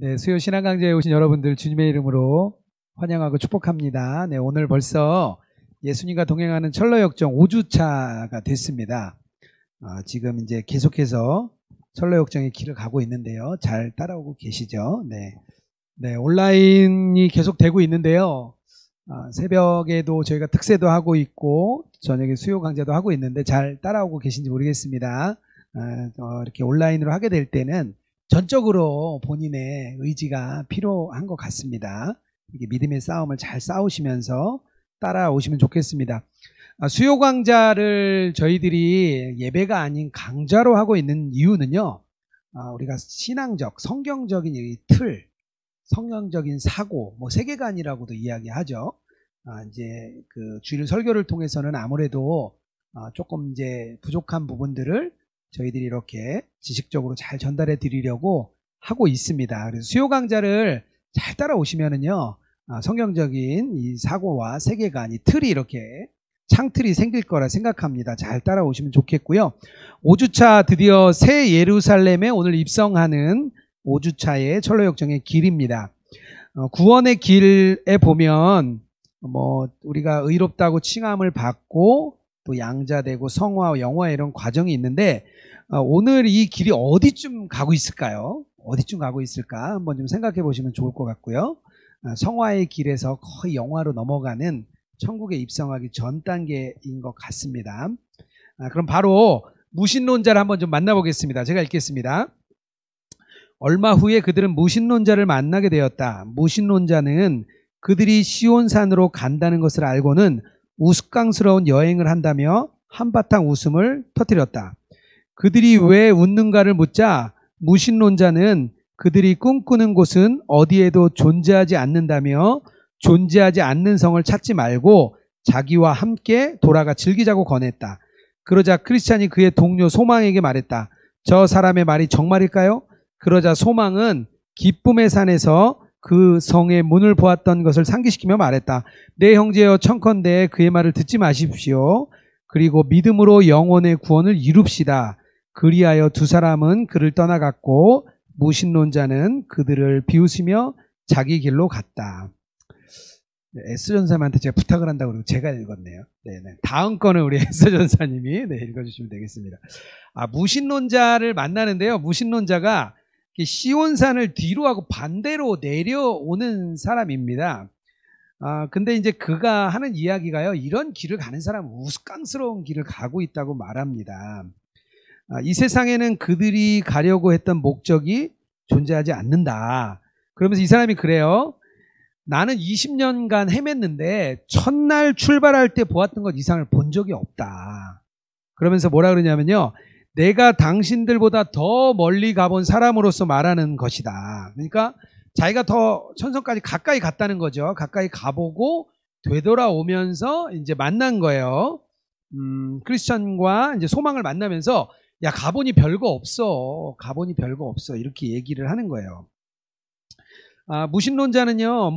네, 수요 신앙 강좌에 오신 여러분들 주님의 이름으로 환영하고 축복합니다. 네, 오늘 벌써 예수님과 동행하는 철로역정 5주차가 됐습니다. 지금 이제 계속해서 철로역정의 길을 가고 있는데요. 잘 따라오고 계시죠? 네, 온라인이 계속 되고 있는데요. 새벽에도 저희가 특세도 하고 있고 저녁에 수요 강좌도 하고 있는데 잘 따라오고 계신지 모르겠습니다. 이렇게 온라인으로 하게 될 때는 전적으로 본인의 의지가 필요한 것 같습니다. 이렇게 믿음의 싸움을 잘 싸우시면서 따라오시면 좋겠습니다. 수요 강좌를 저희들이 예배가 아닌 강좌로 하고 있는 이유는요. 우리가 신앙적, 성경적인 이 틀, 성경적인 사고, 세계관이라고도 이야기하죠. 이제 그 주일 설교를 통해서는 아무래도 조금 이제 부족한 부분들을 저희들이 이렇게 지식적으로 잘 전달해 드리려고 하고 있습니다. 그래서 수요 강좌를 잘 따라오시면은요, 성경적인 이 사고와 세계관, 이 틀이 이렇게 창틀이 생길 거라 생각합니다. 잘 따라오시면 좋겠고요. 5주차 드디어 새 예루살렘에 오늘 입성하는 5주차의 철로역정의 길입니다. 구원의 길에 보면 우리가 의롭다고 칭함을 받고 또 양자되고 성화와 영화 이런 과정이 있는데 오늘 이 길이 어디쯤 가고 있을까요? 어디쯤 가고 있을까? 한번 좀 생각해 보시면 좋을 것 같고요. 성화의 길에서 거의 영화로 넘어가는 천국에 입성하기 전 단계인 것 같습니다. 그럼 바로 무신론자를 한번 좀 만나보겠습니다. 제가 읽겠습니다. 얼마 후에 그들은 무신론자를 만나게 되었다. 무신론자는 그들이 시온산으로 간다는 것을 알고는 우스꽝스러운 여행을 한다며 한바탕 웃음을 터뜨렸다. 그들이 왜 웃는가를 묻자 무신론자는 그들이 꿈꾸는 곳은 어디에도 존재하지 않는다며 존재하지 않는 성을 찾지 말고 자기와 함께 돌아가 즐기자고 권했다. 그러자 크리스찬이 그의 동료 소망에게 말했다. 저 사람의 말이 정말일까요? 그러자 소망은 기쁨의 산에서 그 성의 문을 보았던 것을 상기시키며 말했다. 내 형제여 청컨대 그의 말을 듣지 마십시오. 그리고 믿음으로 영혼의 구원을 이룹시다. 그리하여 두 사람은 그를 떠나갔고 무신론자는 그들을 비웃으며 자기 길로 갔다. 에스전사님한테 제가 부탁을 한다고 그러고 제가 읽었네요. 네네. 다음 거는 우리 에스전사님이 읽어주시면 되겠습니다. 무신론자를 만나는데요. 무신론자가 시온산을 뒤로 하고 반대로 내려오는 사람입니다. 근데 이제 그가 하는 이야기가요. 이런 길을 가는 사람은 우스꽝스러운 길을 가고 있다고 말합니다. 이 세상에는 그들이 가려고 했던 목적이 존재하지 않는다. 그러면서 이 사람이 그래요. 나는 20년간 헤맸는데 첫날 출발할 때 보았던 것 이상을 본 적이 없다. 그러면서 뭐라 그러냐면요. 내가 당신들보다 더 멀리 가본 사람으로서 말하는 것이다. 그러니까 자기가 더 천성까지 가까이 갔다는 거죠. 가까이 가보고 되돌아오면서 이제 만난 거예요. 크리스천과 이제 소망을 만나면서 야, 가보니 별거 없어. 가보니 별거 없어. 이렇게 얘기를 하는 거예요. 무신론자는요,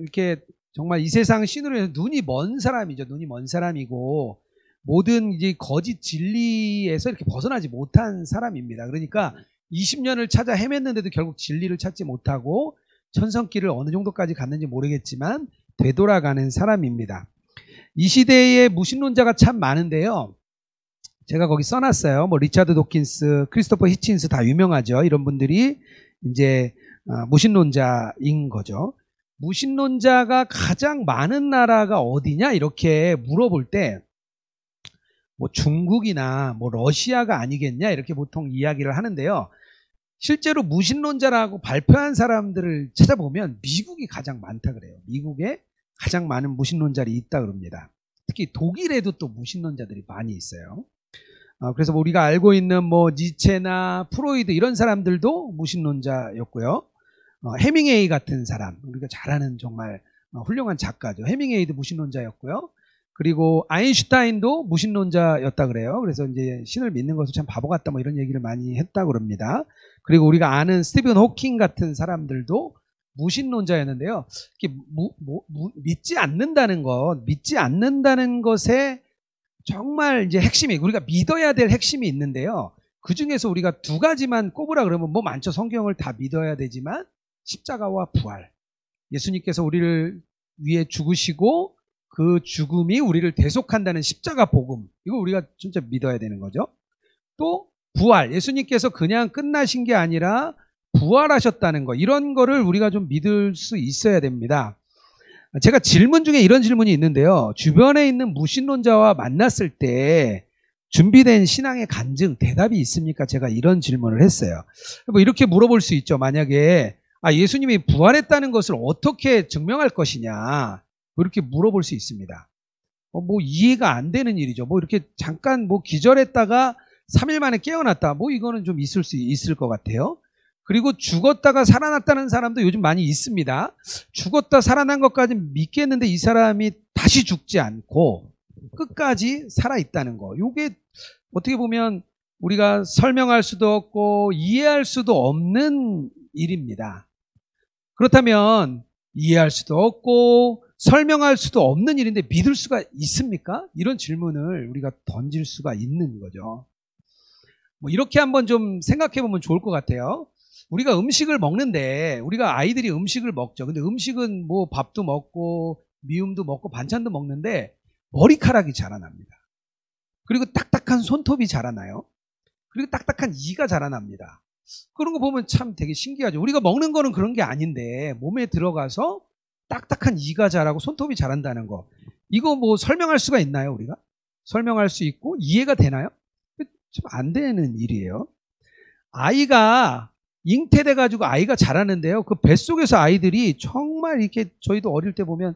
이렇게 정말 이 세상 신으로 해서 눈이 먼 사람이죠. 눈이 먼 사람이고, 모든 이제 거짓 진리에서 이렇게 벗어나지 못한 사람입니다. 그러니까 20년을 찾아 헤맸는데도 결국 진리를 찾지 못하고 천성길을 어느 정도까지 갔는지 모르겠지만 되돌아가는 사람입니다. 이 시대에 무신론자가 참 많은데요. 제가 거기 써놨어요. 리차드 도킨스, 크리스토퍼 히친스 다 유명하죠. 이런 분들이 이제 무신론자인 거죠. 무신론자가 가장 많은 나라가 어디냐 이렇게 물어볼 때 중국이나 러시아가 아니겠냐 이렇게 보통 이야기를 하는데요. 실제로 무신론자라고 발표한 사람들을 찾아보면 미국이 가장 많다 그래요. 미국에 가장 많은 무신론자들이 있다 그럽니다. 특히 독일에도 또 무신론자들이 많이 있어요. 그래서 우리가 알고 있는 니체나 프로이드 이런 사람들도 무신론자였고요. 해밍웨이 같은 사람, 우리가 잘 아는 정말 훌륭한 작가죠. 해밍웨이도 무신론자였고요. 그리고 아인슈타인도 무신론자였다 그래요. 그래서 이제 신을 믿는 것은 참 바보 같다 이런 얘기를 많이 했다 그럽니다. 그리고 우리가 아는 스티븐 호킹 같은 사람들도 무신론자였는데요. 믿지 않는다는 것에 정말 이제 핵심이, 우리가 믿어야 될 핵심이 있는데요. 그 중에서 우리가 두 가지만 꼽으라 그러면 많죠. 성경을 다 믿어야 되지만 십자가와 부활. 예수님께서 우리를 위해 죽으시고 그 죽음이 우리를 대속한다는 십자가 복음. 이거 우리가 진짜 믿어야 되는 거죠. 또 부활. 예수님께서 그냥 끝나신 게 아니라 부활하셨다는 거. 이런 거를 우리가 좀 믿을 수 있어야 됩니다. 제가 질문 중에 이런 질문이 있는데요. 주변에 있는 무신론자와 만났을 때 준비된 신앙의 간증, 대답이 있습니까? 제가 이런 질문을 했어요. 뭐 이렇게 물어볼 수 있죠. 만약에 예수님이 부활했다는 것을 어떻게 증명할 것이냐, 이렇게 물어볼 수 있습니다. 뭐 이해가 안 되는 일이죠. 뭐 이렇게 잠깐 뭐 기절했다가 3일 만에 깨어났다. 뭐 이거는 좀 있을 수 있을 것 같아요. 그리고 죽었다가 살아났다는 사람도 요즘 많이 있습니다. 죽었다 살아난 것까지 믿겠는데 이 사람이 다시 죽지 않고 끝까지 살아있다는 거. 이게 어떻게 보면 우리가 설명할 수도 없고 이해할 수도 없는 일입니다. 그렇다면 이해할 수도 없고 설명할 수도 없는 일인데 믿을 수가 있습니까? 이런 질문을 우리가 던질 수가 있는 거죠. 뭐 이렇게 한번 좀 생각해 보면 좋을 것 같아요. 우리가 음식을 먹는데 우리가 아이들이 음식을 먹죠. 근데 음식은 뭐 밥도 먹고 미음도 먹고 반찬도 먹는데 머리카락이 자라납니다. 그리고 딱딱한 손톱이 자라나요. 그리고 딱딱한 이가 자라납니다. 그런 거 보면 참 되게 신기하죠. 우리가 먹는 거는 그런 게 아닌데 몸에 들어가서 딱딱한 이가 자라고 손톱이 자란다는 거. 이거 뭐 설명할 수가 있나요, 우리가? 설명할 수 있고 이해가 되나요? 좀 안 되는 일이에요. 아이가 잉태돼 가지고 아이가 자라는데요. 그 뱃속에서 아이들이 정말 이렇게 저희도 어릴 때 보면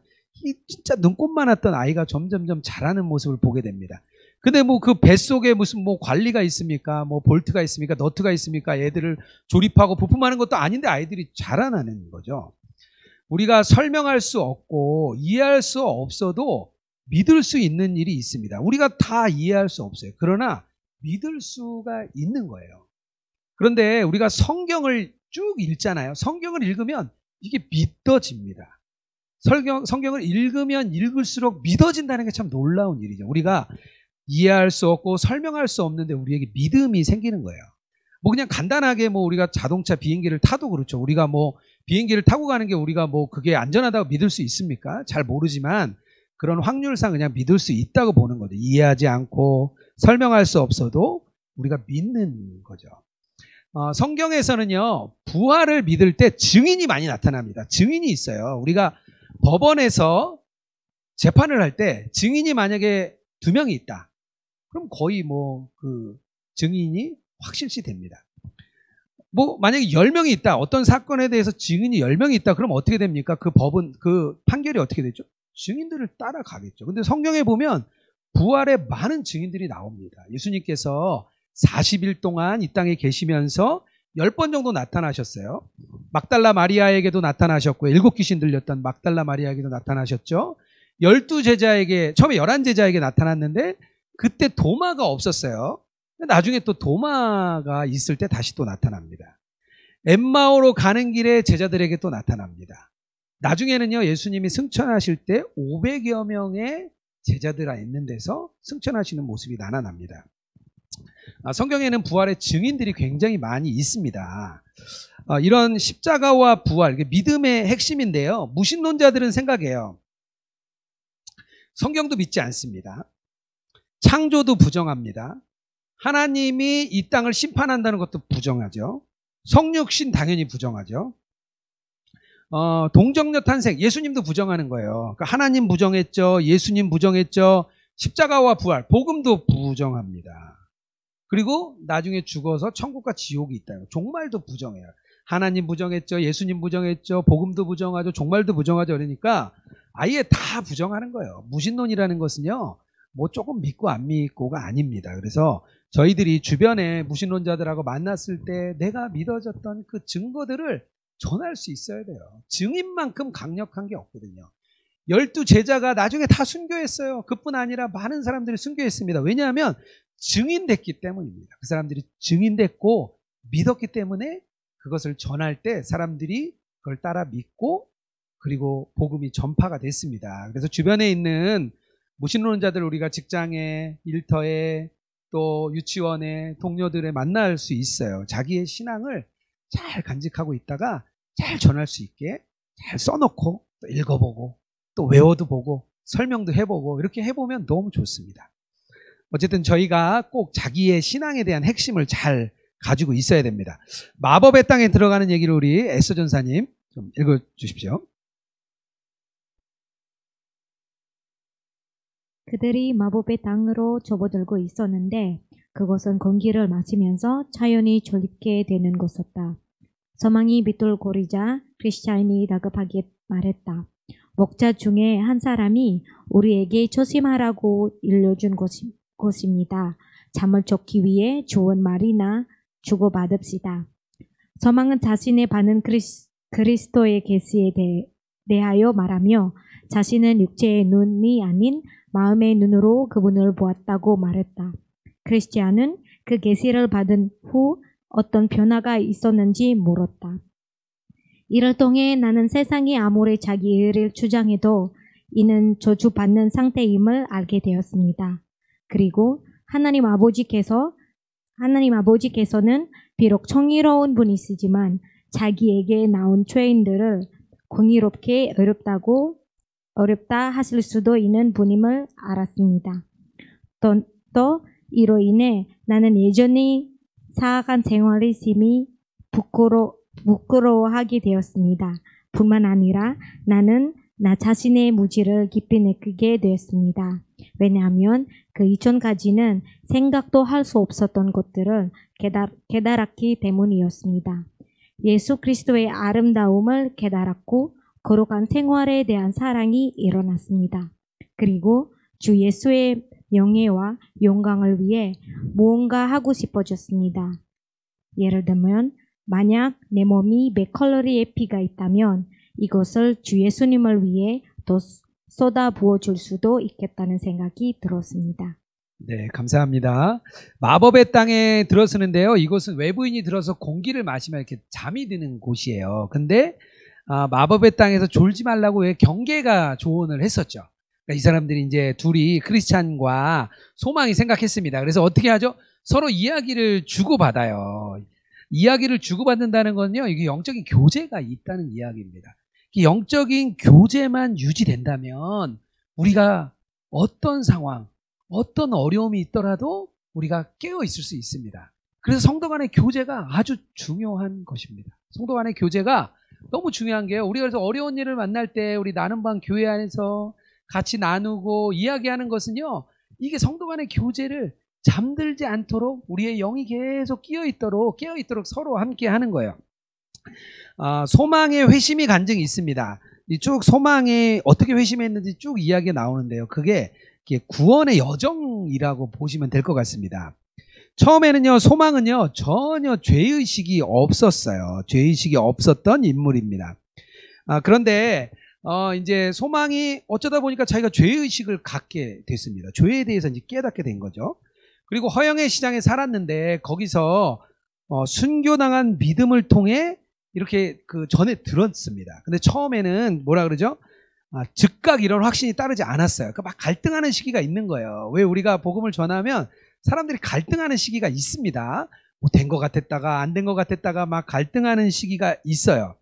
진짜 눈곱만 왔던 아이가 점점점 자라는 모습을 보게 됩니다. 근데 뭐 그 뱃속에 무슨 뭐 관리가 있습니까? 뭐 볼트가 있습니까? 너트가 있습니까? 애들을 조립하고 부품하는 것도 아닌데 아이들이 자라나는 거죠. 우리가 설명할 수 없고 이해할 수 없어도 믿을 수 있는 일이 있습니다. 우리가 다 이해할 수 없어요. 그러나 믿을 수가 있는 거예요. 그런데 우리가 성경을 쭉 읽잖아요. 성경을 읽으면 이게 믿어집니다. 성경을 읽으면 읽을수록 믿어진다는 게 참 놀라운 일이죠. 우리가 이해할 수 없고 설명할 수 없는데 우리에게 믿음이 생기는 거예요. 뭐 그냥 간단하게 뭐 우리가 자동차 비행기를 타도 그렇죠. 우리가 뭐 비행기를 타고 가는 게 우리가 뭐 그게 안전하다고 믿을 수 있습니까? 잘 모르지만 그런 확률상 그냥 믿을 수 있다고 보는 거죠. 이해하지 않고 설명할 수 없어도 우리가 믿는 거죠. 성경에서는요, 부활을 믿을 때 증인이 많이 나타납니다. 증인이 있어요. 우리가 법원에서 재판을 할 때 증인이 만약에 2명이 있다. 그럼 거의 뭐 그 증인이 확실시 됩니다. 뭐 만약에 10명이 있다. 어떤 사건에 대해서 증인이 10명이 있다. 그럼 어떻게 됩니까? 그 법은 그 판결이 어떻게 되죠? 증인들을 따라가겠죠. 근데 성경에 보면 부활에 많은 증인들이 나옵니다. 예수님께서 40일 동안 이 땅에 계시면서 10번 정도 나타나셨어요. 막달라 마리아에게도 나타나셨고 7 귀신 들렸던 막달라 마리아에게도 나타나셨죠. 12제자에게 처음에 11제자에게 나타났는데 그때 도마가 없었어요. 나중에 또 도마가 있을 때 다시 또 나타납니다. 엠마오로 가는 길에 제자들에게 또 나타납니다. 나중에는요, 예수님이 승천하실 때 500여 명의 제자들아 있는 데서 승천하시는 모습이 나타납니다. 성경에는 부활의 증인들이 굉장히 많이 있습니다. 이런 십자가와 부활, 믿음의 핵심인데요. 무신론자들은 생각해요. 성경도 믿지 않습니다. 창조도 부정합니다. 하나님이 이 땅을 심판한다는 것도 부정하죠. 성육신 당연히 부정하죠. 동정녀 탄생, 예수님도 부정하는 거예요. 그러니까 하나님 부정했죠. 예수님 부정했죠. 십자가와 부활, 복음도 부정합니다. 그리고 나중에 죽어서 천국과 지옥이 있다. 종말도 부정해요. 하나님 부정했죠. 예수님 부정했죠. 복음도 부정하죠. 종말도 부정하죠. 그러니까 아예 다 부정하는 거예요. 무신론이라는 것은요, 뭐 조금 믿고 안 믿고가 아닙니다. 그래서 저희들이 주변에 무신론자들하고 만났을 때 내가 믿어졌던 그 증거들을 전할 수 있어야 돼요. 증인만큼 강력한 게 없거든요. 12제자가 나중에 다 순교했어요. 그뿐 아니라 많은 사람들이 순교했습니다. 왜냐하면 증인됐기 때문입니다. 그 사람들이 증인됐고 믿었기 때문에 그것을 전할 때 사람들이 그걸 따라 믿고 그리고 복음이 전파가 됐습니다. 그래서 주변에 있는 무신론자들 우리가 직장에, 일터에, 또 유치원에, 동료들에 만날 수 있어요. 자기의 신앙을 잘 간직하고 있다가 잘 전할 수 있게 잘 써놓고 또 읽어보고 또 외워도 보고 설명도 해보고 이렇게 해보면 너무 좋습니다. 어쨌든 저희가 꼭 자기의 신앙에 대한 핵심을 잘 가지고 있어야 됩니다. 마법의 땅에 들어가는 얘기를 우리 에스더 전사님 좀 읽어주십시오. 그들이 마법의 땅으로 접어들고 있었는데 그것은 공기를 마시면서 자연히 졸립게 되는 곳이었다. 소망이 비뚤거리자 크리스찬이 다급하게 말했다. 목자 중에 한 사람이 우리에게 조심하라고 일러준 곳입니다. 잠을 쫓기 위해 좋은 말이나 주고받읍시다. 소망은 자신의 받은 그리스도의 계시에 대하여 말하며 자신은 육체의 눈이 아닌 마음의 눈으로 그분을 보았다고 말했다. 크리스찬은 그 계시를 받은 후 어떤 변화가 있었는지 물었다. 이를 통해 나는 세상이 아무리 자기 의를 주장해도 이는 저주받는 상태임을 알게 되었습니다. 그리고 하나님 아버지께서는 비록 정의로운 분이시지만 자기에게 나온 죄인들을 공의롭게 어렵다 하실 수도 있는 분임을 알았습니다. 또 이로 인해 나는 예전에 사악한 생활을 심히 부끄러워하게 되었습니다. 뿐만 아니라 나는 나 자신의 무지를 깊이 느끼게 되었습니다. 왜냐하면 그 이전까지는 생각도 할 수 없었던 것들을 깨달았기 때문이었습니다. 예수 그리스도의 아름다움을 깨달았고 거룩한 생활에 대한 사랑이 일어났습니다. 그리고 주 예수의 명예와 영광을 위해 무언가 하고 싶어졌습니다. 예를 들면 만약 내 몸이 100칼로리의 피가 있다면 이것을 주 예수님을 위해 더 쏟아 부어줄 수도 있겠다는 생각이 들었습니다. 네, 감사합니다. 마법의 땅에 들어서는데요. 이곳은 외부인이 들어서 공기를 마시면 이렇게 잠이 드는 곳이에요. 근데 마법의 땅에서 졸지 말라고 왜 경계가 조언을 했었죠. 그러니까 이 사람들이 이제 둘이 크리스찬과 소망이 생각했습니다. 그래서 어떻게 하죠? 서로 이야기를 주고받아요. 이야기를 주고받는다는 건요, 이게 영적인 교제가 있다는 이야기입니다. 영적인 교제만 유지된다면 우리가 어떤 상황, 어떤 어려움이 있더라도 우리가 깨어 있을 수 있습니다. 그래서 성도 간의 교제가 아주 중요한 것입니다. 성도 간의 교제가 너무 중요한 게요. 우리가 그래서 어려운 일을 만날 때 우리 나눔 방 교회 안에서 같이 나누고 이야기하는 것은요, 이게 성도 간의 교제를 잠들지 않도록 우리의 영이 계속 깨어 있도록 서로 함께 하는 거예요. 소망의 회심이 간증이 있습니다. 쭉 소망이 어떻게 회심했는지 쭉 이야기가 나오는데요. 그게 구원의 여정이라고 보시면 될 것 같습니다. 처음에는요, 소망은요, 전혀 죄의식이 없었어요. 죄의식이 없었던 인물입니다. 그런데, 이제 소망이 어쩌다 보니까 자기가 죄의식을 갖게 됐습니다. 죄에 대해서 이제 깨닫게 된 거죠. 그리고 허영의 시장에 살았는데, 거기서, 순교당한 믿음을 통해 이렇게 전에 들었습니다. 근데 처음에는 뭐라 그러죠? 즉각 이런 확신이 따르지 않았어요. 그러니까 막 갈등하는 시기가 있는 거예요. 왜 우리가 복음을 전하면 사람들이 갈등하는 시기가 있습니다. 뭐 된 것 같았다가 안 된 것 같았다가 막 갈등하는 시기가 있어요.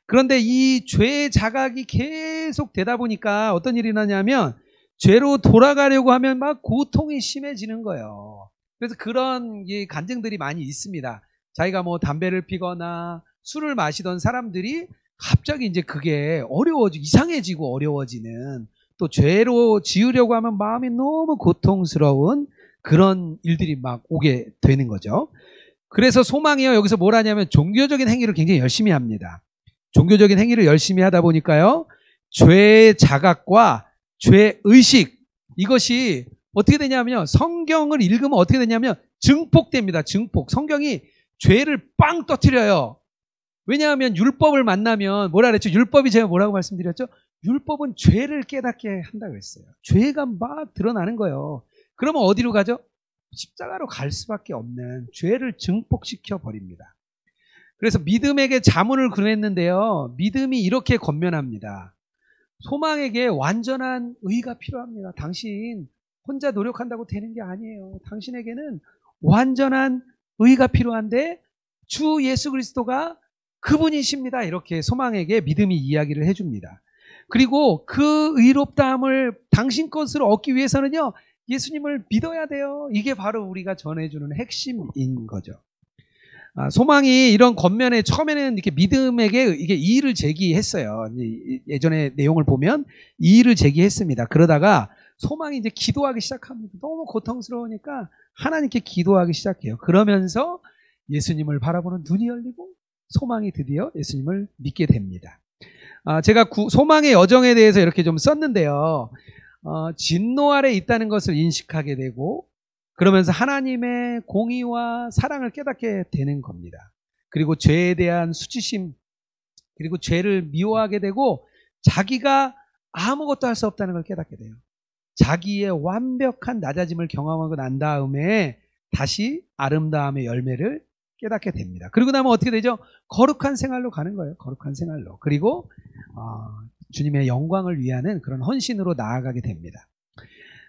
그런데 이 죄의 자각이 계속 되다 보니까 어떤 일이 나냐면 죄로 돌아가려고 하면 막 고통이 심해지는 거예요. 그래서 그런 간증들이 많이 있습니다. 자기가 뭐 담배를 피거나 술을 마시던 사람들이 갑자기 이제 그게 이상해지고 어려워지는, 또 죄로 지으려고 하면 마음이 너무 고통스러운 그런 일들이 막 오게 되는 거죠. 그래서 소망이요, 여기서 뭘 하냐면 종교적인 행위를 굉장히 열심히 합니다. 종교적인 행위를 열심히 하다 보니까요, 죄의 자각과 죄의식, 이것이 어떻게 되냐면요, 성경을 읽으면 어떻게 되냐면 증폭됩니다. 증폭. 성경이 죄를 빵 터뜨려요. 왜냐하면 율법을 만나면 뭐라 그랬죠? 율법이 제가 뭐라고 말씀드렸죠? 율법은 죄를 깨닫게 한다고 그랬어요. 죄가 막 드러나는 거예요. 그러면 어디로 가죠? 십자가로 갈 수밖에 없는, 죄를 증폭시켜 버립니다. 그래서 믿음에게 자문을 구했는데요, 믿음이 이렇게 권면합니다. 소망에게 완전한 의가 필요합니다. 당신 혼자 노력한다고 되는 게 아니에요. 당신에게는 완전한 의가 필요한데 주 예수 그리스도가 그분이십니다. 이렇게 소망에게 믿음이 이야기를 해줍니다. 그리고 그 의롭다함을 당신 것으로 얻기 위해서는요, 예수님을 믿어야 돼요. 이게 바로 우리가 전해주는 핵심인 거죠. 소망이 이런 겉면에 처음에는 이렇게 믿음에게 이게 이의를 제기했어요. 예전에 내용을 보면 이의를 제기했습니다. 그러다가 소망이 이제 기도하기 시작합니다. 너무 고통스러우니까 하나님께 기도하기 시작해요. 그러면서 예수님을 바라보는 눈이 열리고 소망이 드디어 예수님을 믿게 됩니다. 제가 소망의 여정에 대해서 이렇게 좀 썼는데요. 진노 아래 있다는 것을 인식하게 되고 그러면서 하나님의 공의와 사랑을 깨닫게 되는 겁니다. 그리고 죄에 대한 수치심, 그리고 죄를 미워하게 되고 자기가 아무것도 할 수 없다는 걸 깨닫게 돼요. 자기의 완벽한 낮아짐을 경험하고 난 다음에 다시 아름다움의 열매를 깨닫게 됩니다. 그리고 나면 어떻게 되죠? 거룩한 생활로 가는 거예요. 거룩한 생활로. 그리고 주님의 영광을 위하는 그런 헌신으로 나아가게 됩니다.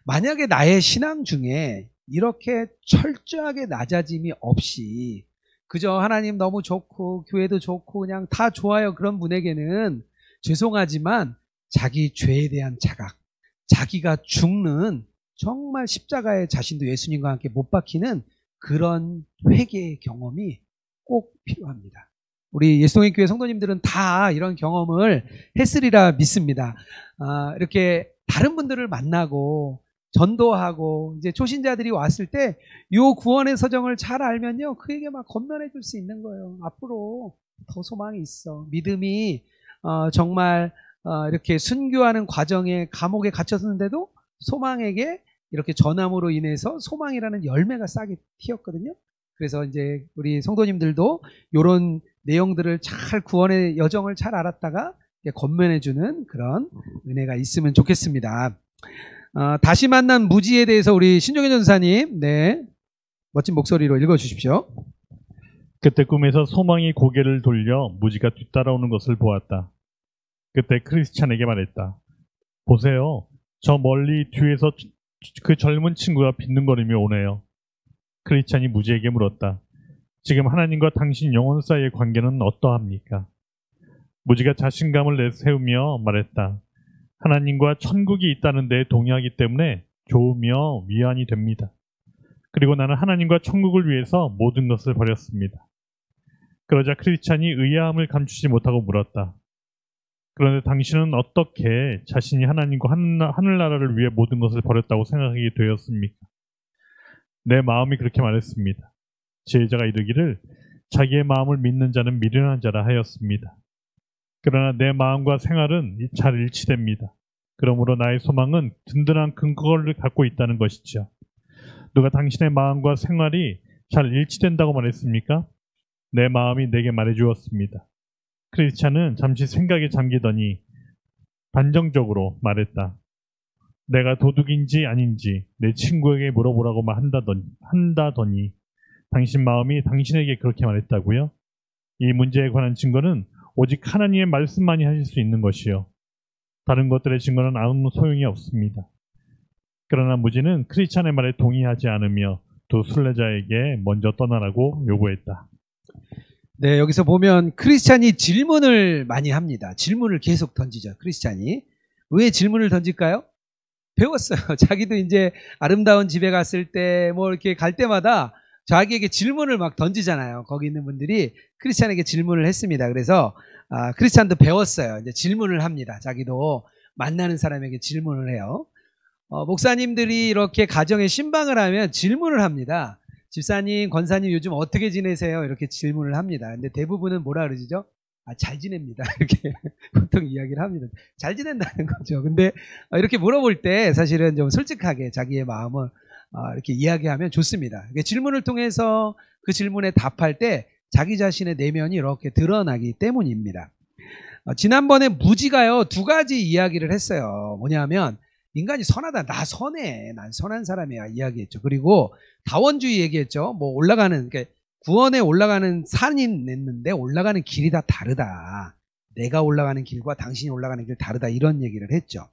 만약에 나의 신앙 중에 이렇게 철저하게 낮아짐이 없이 그저 하나님 너무 좋고 교회도 좋고 그냥 다 좋아요 그런 분에게는 죄송하지만 자기 죄에 대한 자각, 자기가 죽는 정말 십자가에 자신도 예수님과 함께 못 박히는 그런 회개의 경험이 꼭 필요합니다. 우리 예수동행교회 성도님들은 다 이런 경험을 했으리라 믿습니다. 이렇게 다른 분들을 만나고 전도하고 이제 초신자들이 왔을 때 이 구원의 서정을 잘 알면요 그에게 막 건면해 줄 수 있는 거예요. 앞으로 더 소망이 있어. 믿음이 정말 이렇게 순교하는 과정에 감옥에 갇혔는데도 소망에게 이렇게 전함으로 인해서 소망이라는 열매가 싹이 튀었거든요. 그래서 이제 우리 성도님들도 이런 내용들을 잘 구원의 여정을 잘 알았다가 건면해 주는 그런 은혜가 있으면 좋겠습니다. 다시 만난 무지에 대해서 우리 신종현 전사님, 네, 멋진 목소리로 읽어주십시오. 그때 꿈에서 소망이 고개를 돌려 무지가 뒤따라오는 것을 보았다. 그때 크리스찬에게 말했다. 보세요. 저 멀리 뒤에서 그 젊은 친구가 빈둥거리며 오네요. 크리스찬이 무지에게 물었다. 지금 하나님과 당신 영혼 사이의 관계는 어떠합니까? 무지가 자신감을 내세우며 말했다. 하나님과 천국이 있다는 데 동의하기 때문에 좋으며 위안이 됩니다. 그리고 나는 하나님과 천국을 위해서 모든 것을 버렸습니다. 그러자 크리스찬이 의아함을 감추지 못하고 물었다. 그런데 당신은 어떻게 자신이 하나님과 하늘나라를 위해 모든 것을 버렸다고 생각하게 되었습니까? 내 마음이 그렇게 말했습니다. 제자가 이르기를 자기의 마음을 믿는 자는 미련한 자라 하였습니다. 그러나 내 마음과 생활은 잘 일치됩니다. 그러므로 나의 소망은 든든한 근거를 갖고 있다는 것이죠. 누가 당신의 마음과 생활이 잘 일치된다고 말했습니까? 내 마음이 내게 말해주었습니다. 크리스찬은 잠시 생각에 잠기더니 반정적으로 말했다. 내가 도둑인지 아닌지 내 친구에게 물어보라고만 한다더니 당신 마음이 당신에게 그렇게 말했다고요? 이 문제에 관한 증거는 오직 하나님의 말씀만이 하실 수 있는 것이요. 다른 것들의 증거는 아무 소용이 없습니다. 그러나 무지는 크리스찬의 말에 동의하지 않으며 두 순례자에게 먼저 떠나라고 요구했다. 네, 여기서 보면 크리스찬이 질문을 많이 합니다. 질문을 계속 던지죠. 크리스찬이. 왜 질문을 던질까요? 배웠어요. 자기도 이제 아름다운 집에 갔을 때 뭐 이렇게 갈 때마다 자기에게 질문을 막 던지잖아요. 거기 있는 분들이 크리스찬에게 질문을 했습니다. 그래서 크리스찬도 배웠어요. 이제 질문을 합니다. 자기도 만나는 사람에게 질문을 해요. 목사님들이 이렇게 가정에 신방을 하면 질문을 합니다. 집사님, 권사님 요즘 어떻게 지내세요? 이렇게 질문을 합니다. 근데 대부분은 뭐라 그러시죠? 잘 지냅니다. 이렇게 보통 이야기를 합니다. 잘 지낸다는 거죠. 근데 이렇게 물어볼 때 사실은 좀 솔직하게 자기의 마음을 이렇게 이야기하면 좋습니다. 질문을 통해서 그 질문에 답할 때 자기 자신의 내면이 이렇게 드러나기 때문입니다. 지난번에 무지가요, 두 가지 이야기를 했어요. 뭐냐면 인간이 선하다. 나 선해. 난 선한 사람이야. 이야기했죠. 그리고 다원주의 얘기했죠. 뭐 올라가는, 그러니까 구원에 올라가는 산이 냈는데 올라가는 길이 다 다르다. 내가 올라가는 길과 당신이 올라가는 길 다르다. 이런 얘기를 했죠.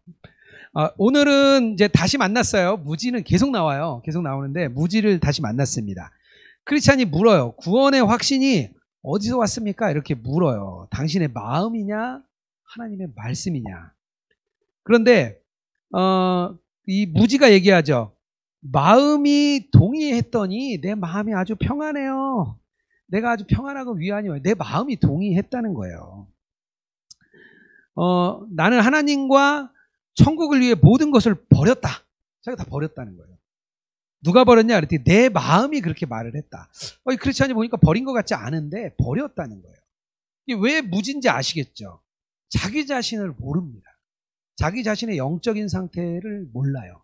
오늘은 이제 다시 만났어요. 무지는 계속 나와요. 계속 나오는데 무지를 다시 만났습니다. 크리스찬이 물어요. 구원의 확신이 어디서 왔습니까? 이렇게 물어요. 당신의 마음이냐? 하나님의 말씀이냐? 그런데 이 무지가 얘기하죠. 마음이 동의했더니 내 마음이 아주 평안해요. 내가 아주 평안하고 위안이 와요. 내 마음이 동의했다는 거예요. 나는 하나님과 천국을 위해 모든 것을 버렸다. 자기가 다 버렸다는 거예요. 누가 버렸냐? 그랬더니 내 마음이 그렇게 말을 했다. 이 크리스찬이 보니까 버린 것 같지 않은데 버렸다는 거예요. 이게 왜 무지인지 아시겠죠? 자기 자신을 모릅니다. 자기 자신의 영적인 상태를 몰라요.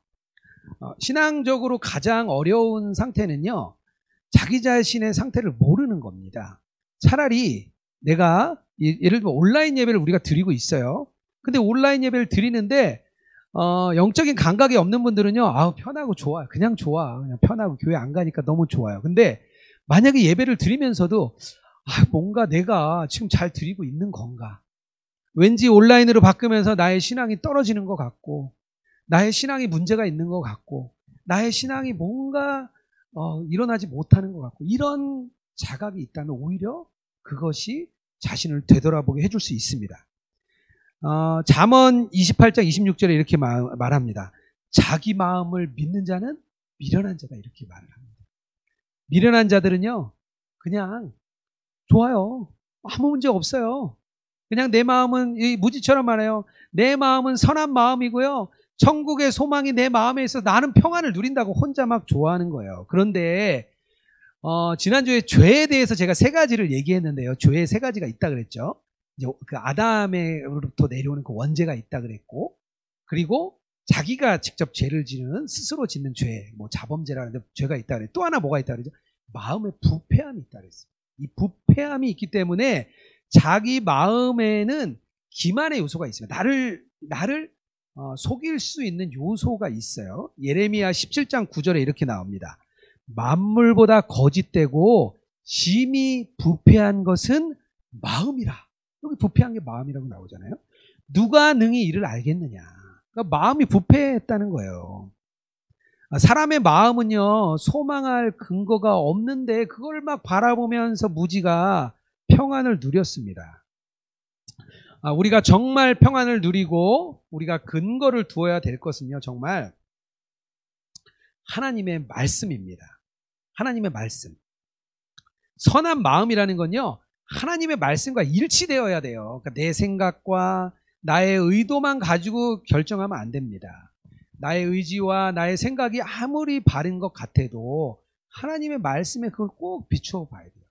신앙적으로 가장 어려운 상태는요, 자기 자신의 상태를 모르는 겁니다. 차라리 내가 예를 들면 온라인 예배를 우리가 드리고 있어요. 근데 온라인 예배를 드리는데 영적인 감각이 없는 분들은요, 편하고 좋아요. 그냥 좋아. 그냥 편하고 교회 안 가니까 너무 좋아요. 근데 만약에 예배를 드리면서도 뭔가 내가 지금 잘 드리고 있는 건가? 왠지 온라인으로 바꾸면서 나의 신앙이 떨어지는 것 같고, 나의 신앙이 문제가 있는 것 같고, 나의 신앙이 뭔가 일어나지 못하는 것 같고, 이런 자각이 있다면 오히려 그것이 자신을 되돌아보게 해줄 수 있습니다. 잠언 28장 26절에 이렇게 말합니다. 자기 마음을 믿는 자는 미련한 자다, 이렇게 말을 합니다. 미련한 자들은요, 그냥 좋아요. 아무 문제 없어요. 그냥 내 마음은 이 무지처럼 말해요. 내 마음은 선한 마음이고요, 천국의 소망이 내 마음에 있어 나는 평안을 누린다고 혼자 막 좋아하는 거예요. 그런데 지난주에 죄에 대해서 제가 3가지를 얘기했는데요. 죄에 3가지가 있다 그랬죠. 이제 그 아담으로부터 내려오는 그 원죄가 있다 그랬고, 그리고 자기가 직접 죄를 지는, 스스로 짓는 죄, 뭐 자범죄라는 죄가 있다 그랬죠. 또 하나 뭐가 있다 그랬죠? 마음의 부패함이 있다 그랬어요. 이 부패함이 있기 때문에 자기 마음에는 기만의 요소가 있습니다. 나를 속일 수 있는 요소가 있어요. 예레미야 17장 9절에 이렇게 나옵니다. 만물보다 거짓되고 심히 부패한 것은 마음이라. 여기 부패한 게 마음이라고 나오잖아요. 누가 능히 이를 알겠느냐. 그러니까 마음이 부패했다는 거예요. 사람의 마음은요, 소망할 근거가 없는데 그걸 막 바라보면서 무지가 평안을 누렸습니다. 우리가 정말 평안을 누리고 우리가 근거를 두어야 될 것은요, 정말 하나님의 말씀입니다. 하나님의 말씀. 선한 마음이라는 건요, 하나님의 말씀과 일치되어야 돼요. 그러니까 내 생각과 나의 의도만 가지고 결정하면 안 됩니다. 나의 의지와 나의 생각이 아무리 바른 것 같아도 하나님의 말씀에 그걸 꼭 비추어 봐야 돼요.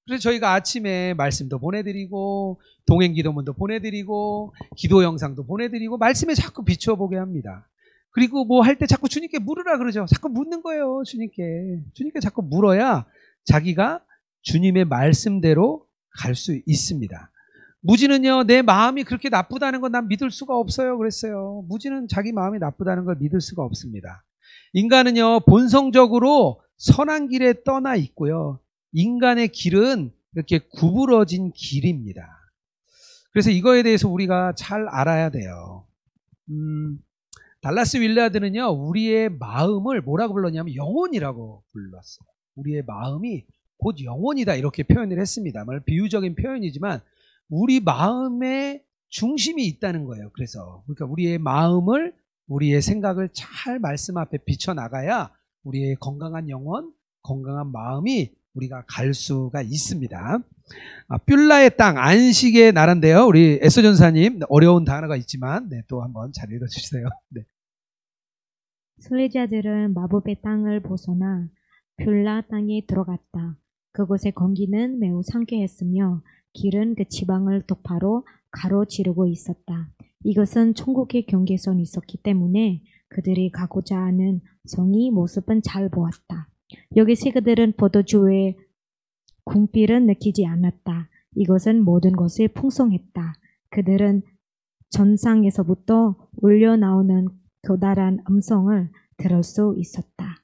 그래서 저희가 아침에 말씀도 보내드리고 동행기도문도 보내드리고 기도 영상도 보내드리고 말씀에 자꾸 비추어 보게 합니다. 그리고 뭐 할 때 자꾸 주님께 물으라 그러죠. 자꾸 묻는 거예요. 주님께 자꾸 물어야 자기가 주님의 말씀대로 갈 수 있습니다. 무지는요, 내 마음이 그렇게 나쁘다는 건 난 믿을 수가 없어요 그랬어요. 무지는 자기 마음이 나쁘다는 걸 믿을 수가 없습니다. 인간은요, 본성적으로 선한 길에 떠나 있고요, 인간의 길은 이렇게 구부러진 길입니다. 그래서 이거에 대해서 우리가 잘 알아야 돼요. 달라스 윌라드는요, 우리의 마음을 뭐라고 불렀냐면 영혼이라고 불렀어요. 우리의 마음이 곧 영혼이다, 이렇게 표현을 했습니다. 비유적인 표현이지만 우리 마음에 중심이 있다는 거예요. 그러니까 우리의 마음을, 우리의 생각을 잘 말씀 앞에 비춰나가야 우리의 건강한 영혼, 건강한 마음이 우리가 갈 수가 있습니다. 뷸라의 땅, 안식의 나라인데요. 우리 에서 전사님, 어려운 단어가 있지만 또 한번 잘 읽어주세요. 네. 순례자들은 마법의 땅을 벗어나 뷸라 땅에 들어갔다. 그곳의 공기는 매우 상쾌했으며 길은 그 지방을 똑바로 가로지르고 있었다. 이것은 천국의 경계선이 있었기 때문에 그들이 가고자 하는 성의 모습은 잘 보았다. 여기서 그들은 포도주의 궁필은 느끼지 않았다. 이것은 모든 것이 풍성했다. 그들은 전상에서부터 울려나오는 교달한 음성을 들을 수 있었다.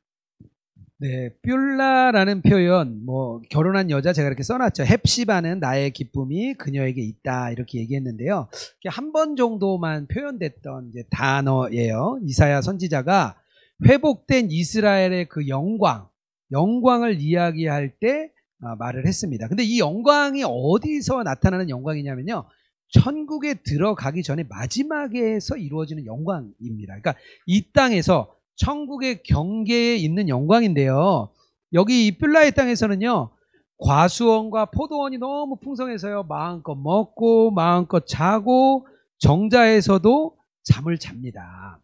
네, 뷸라라는 표현, 결혼한 여자 제가 이렇게 써놨죠. 헵시바는 나의 기쁨이 그녀에게 있다, 이렇게 얘기했는데요. 한 번 정도만 표현됐던 이제 단어예요. 이사야 선지자가 회복된 이스라엘의 그 영광을 이야기할 때 말을 했습니다. 근데 이 영광이 어디서 나타나는 영광이냐면요. 천국에 들어가기 전에 마지막에서 이루어지는 영광입니다. 그러니까 이 땅에서 천국의 경계에 있는 영광인데요. 여기 이 뷸라의 땅에서는요. 과수원과 포도원이 너무 풍성해서요. 마음껏 먹고 마음껏 자고 정자에서도 잠을 잡니다.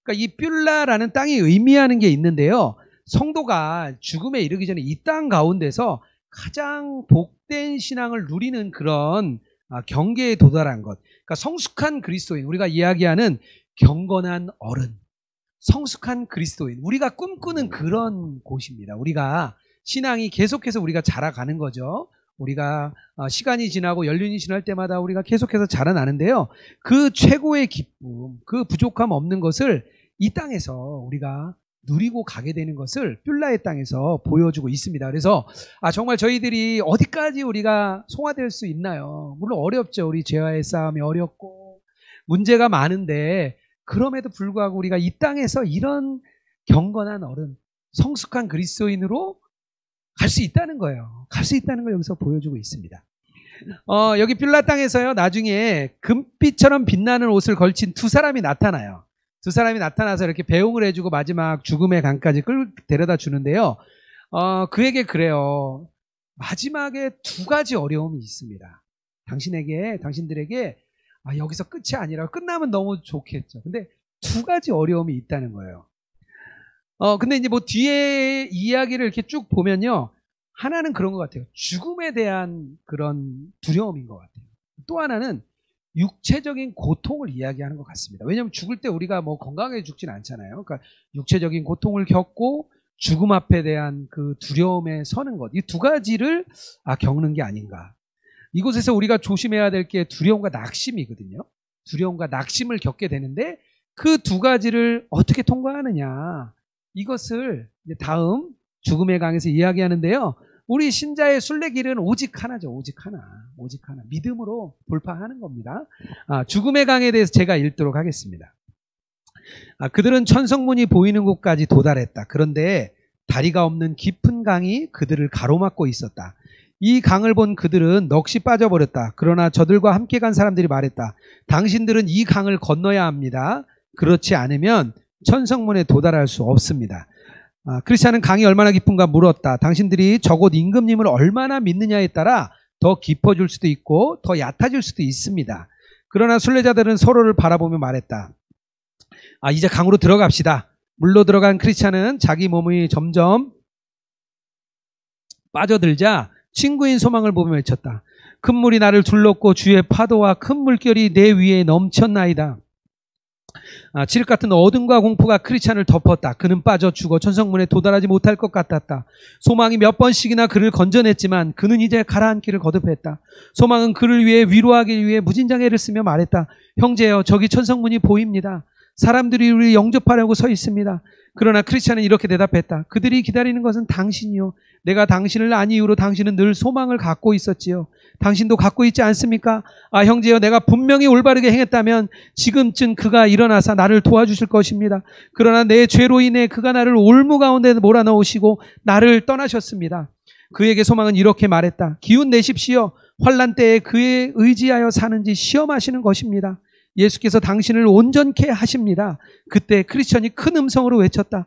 그러니까 이 뷸라라는 땅이 의미하는 게 있는데요. 성도가 죽음에 이르기 전에 이 땅 가운데서 가장 복된 신앙을 누리는 그런 경계에 도달한 것. 그러니까 성숙한 그리스도인, 우리가 이야기하는 경건한 어른, 성숙한 그리스도인, 우리가 꿈꾸는 그런 곳입니다. 우리가 신앙이 계속해서 우리가 자라가는 거죠. 우리가 시간이 지나고 연륜이 지날 때마다 우리가 계속해서 자라나는데요. 그 최고의 기쁨, 그 부족함 없는 것을 이 땅에서 우리가 누리고 가게 되는 것을 뷸라의 땅에서 보여주고 있습니다. 그래서 정말 저희들이 어디까지 우리가 송화될 수 있나요? 물론 어렵죠. 우리 죄와의 싸움이 어렵고 문제가 많은데 그럼에도 불구하고 우리가 이 땅에서 이런 경건한 어른, 성숙한 그리스도인으로 갈 수 있다는 거예요. 갈 수 있다는 걸 여기서 보여주고 있습니다. 여기 뷸라 땅에서요. 나중에 금빛처럼 빛나는 옷을 걸친 두 사람이 나타나요. 두 사람이 나타나서 이렇게 배웅을 해주고 마지막 죽음의 강까지 데려다 주는데요. 그에게 그래요. 마지막에 두 가지 어려움이 있습니다. 당신들에게 여기서 끝이 아니라 끝나면 너무 좋겠죠. 근데 두 가지 어려움이 있다는 거예요. 근데 이제 뭐 뒤에 이야기를 이렇게 쭉 보면요. 하나는 그런 것 같아요. 죽음에 대한 그런 두려움인 것 같아요. 또 하나는 육체적인 고통을 이야기하는 것 같습니다. 왜냐하면 죽을 때 우리가 뭐 건강하게 죽진 않잖아요. 그러니까 육체적인 고통을 겪고 죽음 앞에 대한 그 두려움에 서는 것. 이 두 가지를 겪는 게 아닌가. 이곳에서 우리가 조심해야 될 게 두려움과 낙심이거든요. 두려움과 낙심을 겪게 되는데 그 두 가지를 어떻게 통과하느냐. 이것을 이제 다음 죽음의 강에서 이야기하는데요. 우리 신자의 순례길은 오직 하나죠. 오직 하나. 믿음으로 돌파하는 겁니다. 죽음의 강에 대해서 제가 읽도록 하겠습니다. 그들은 천성문이 보이는 곳까지 도달했다. 그런데 다리가 없는 깊은 강이 그들을 가로막고 있었다. 이 강을 본 그들은 넋이 빠져버렸다. 그러나 저들과 함께 간 사람들이 말했다. 당신들은 이 강을 건너야 합니다. 그렇지 않으면 천성문에 도달할 수 없습니다. 크리스찬은 강이 얼마나 깊은가 물었다. 당신들이 저곳 임금님을 얼마나 믿느냐에 따라 더 깊어질 수도 있고 더 얕아질 수도 있습니다. 그러나 순례자들은 서로를 바라보며 말했다. 이제 강으로 들어갑시다. 물로 들어간 크리스찬은 자기 몸이 점점 빠져들자 친구인 소망을 보며 외쳤다. 큰 물이 나를 둘렀고 주의 파도와 큰 물결이 내 위에 넘쳤나이다. 칠흑 같은 어둠과 공포가 크리스찬을 덮었다. 그는 빠져 죽어 천성문에 도달하지 못할 것 같았다. 소망이 몇 번씩이나 그를 건져냈지만 그는 이제 가라앉기를 거듭했다. 소망은 그를 위해 위로하기 위해 무진장 애를 쓰며 말했다. 형제여, 저기 천성문이 보입니다. 사람들이 우리 영접하려고 서 있습니다. 그러나 크리스찬은 이렇게 대답했다. 그들이 기다리는 것은 당신이요. 내가 당신을 안 이유로 당신은 늘 소망을 갖고 있었지요. 당신도 갖고 있지 않습니까? 형제여, 내가 분명히 올바르게 행했다면 지금쯤 그가 일어나서 나를 도와주실 것입니다. 그러나 내 죄로 인해 그가 나를 올무 가운데 몰아넣으시고 나를 떠나셨습니다. 그에게 소망은 이렇게 말했다. 기운 내십시오. 환난 때에 그에 의지하여 사는지 시험하시는 것입니다. 예수께서 당신을 온전케 하십니다. 그때 크리스천이 큰 음성으로 외쳤다.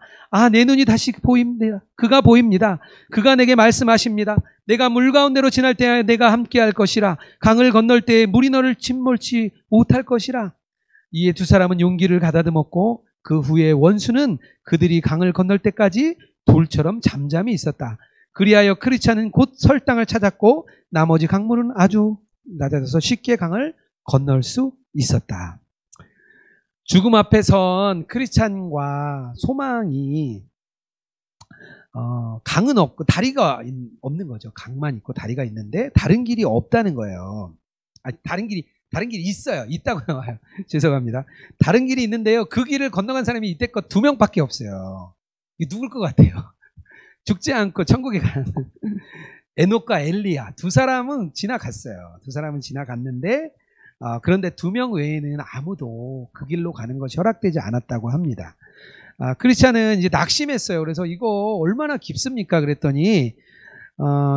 내 눈이 다시 보입니다. 그가 보입니다. 그가 내게 말씀하십니다. 내가 물 가운데로 지날 때에 내가 함께할 것이라. 강을 건널 때에 물이 너를 침몰치 못할 것이라. 이에 두 사람은 용기를 가다듬었고 그 후에 원수는 그들이 강을 건널 때까지 돌처럼 잠잠히 있었다. 그리하여 크리스천은 곧 설당을 찾았고 나머지 강물은 아주 낮아져서 쉽게 강을 건널 수 있었다. 죽음 앞에 선 크리스찬과 소망이 강은 없고 다리가 없는 거죠. 강만 있고 다리가 있는데 다른 길이 없다는 거예요. 다른 길이 있어요. 있다고요. 죄송합니다. 다른 길이 있는데요. 그 길을 건너간 사람이 이때껏 2명밖에 없어요. 이 누굴 것 같아요? 죽지 않고 천국에 가는 에녹과 엘리야 두 사람은 지나갔어요. 두 사람은 지나갔는데 그런데 2명 외에는 아무도 그 길로 가는 것이 허락되지 않았다고 합니다. 크리스찬은 이제 낙심했어요. 그래서 이거 얼마나 깊습니까? 그랬더니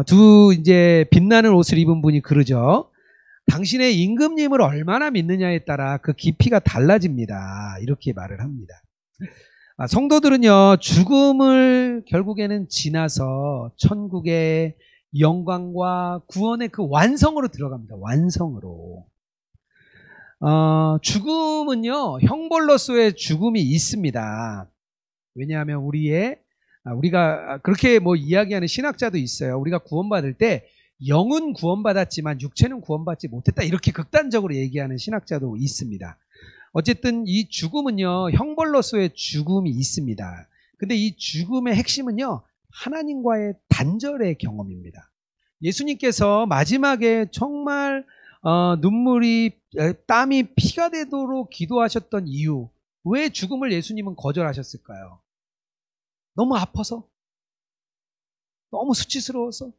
두 이제 빛나는 옷을 입은 분이 그러죠. 당신의 임금님을 얼마나 믿느냐에 따라 그 깊이가 달라집니다. 이렇게 말을 합니다. 성도들은요, 죽음을 결국에는 지나서 천국의 영광과 구원의 그 완성으로 들어갑니다. 완성으로. 죽음은요, 형벌로서의 죽음이 있습니다. 왜냐하면 우리가 그렇게 뭐 이야기하는 신학자도 있어요. 우리가 구원받을 때 영은 구원받았지만 육체는 구원받지 못했다. 이렇게 극단적으로 얘기하는 신학자도 있습니다. 어쨌든 이 죽음은요, 형벌로서의 죽음이 있습니다. 근데 이 죽음의 핵심은요, 하나님과의 단절의 경험입니다. 예수님께서 마지막에 정말 땀이 피가 되도록 기도하셨던 이유, 왜 죽음을 예수님은 거절하셨을까요? 너무 아파서? 너무 수치스러워서?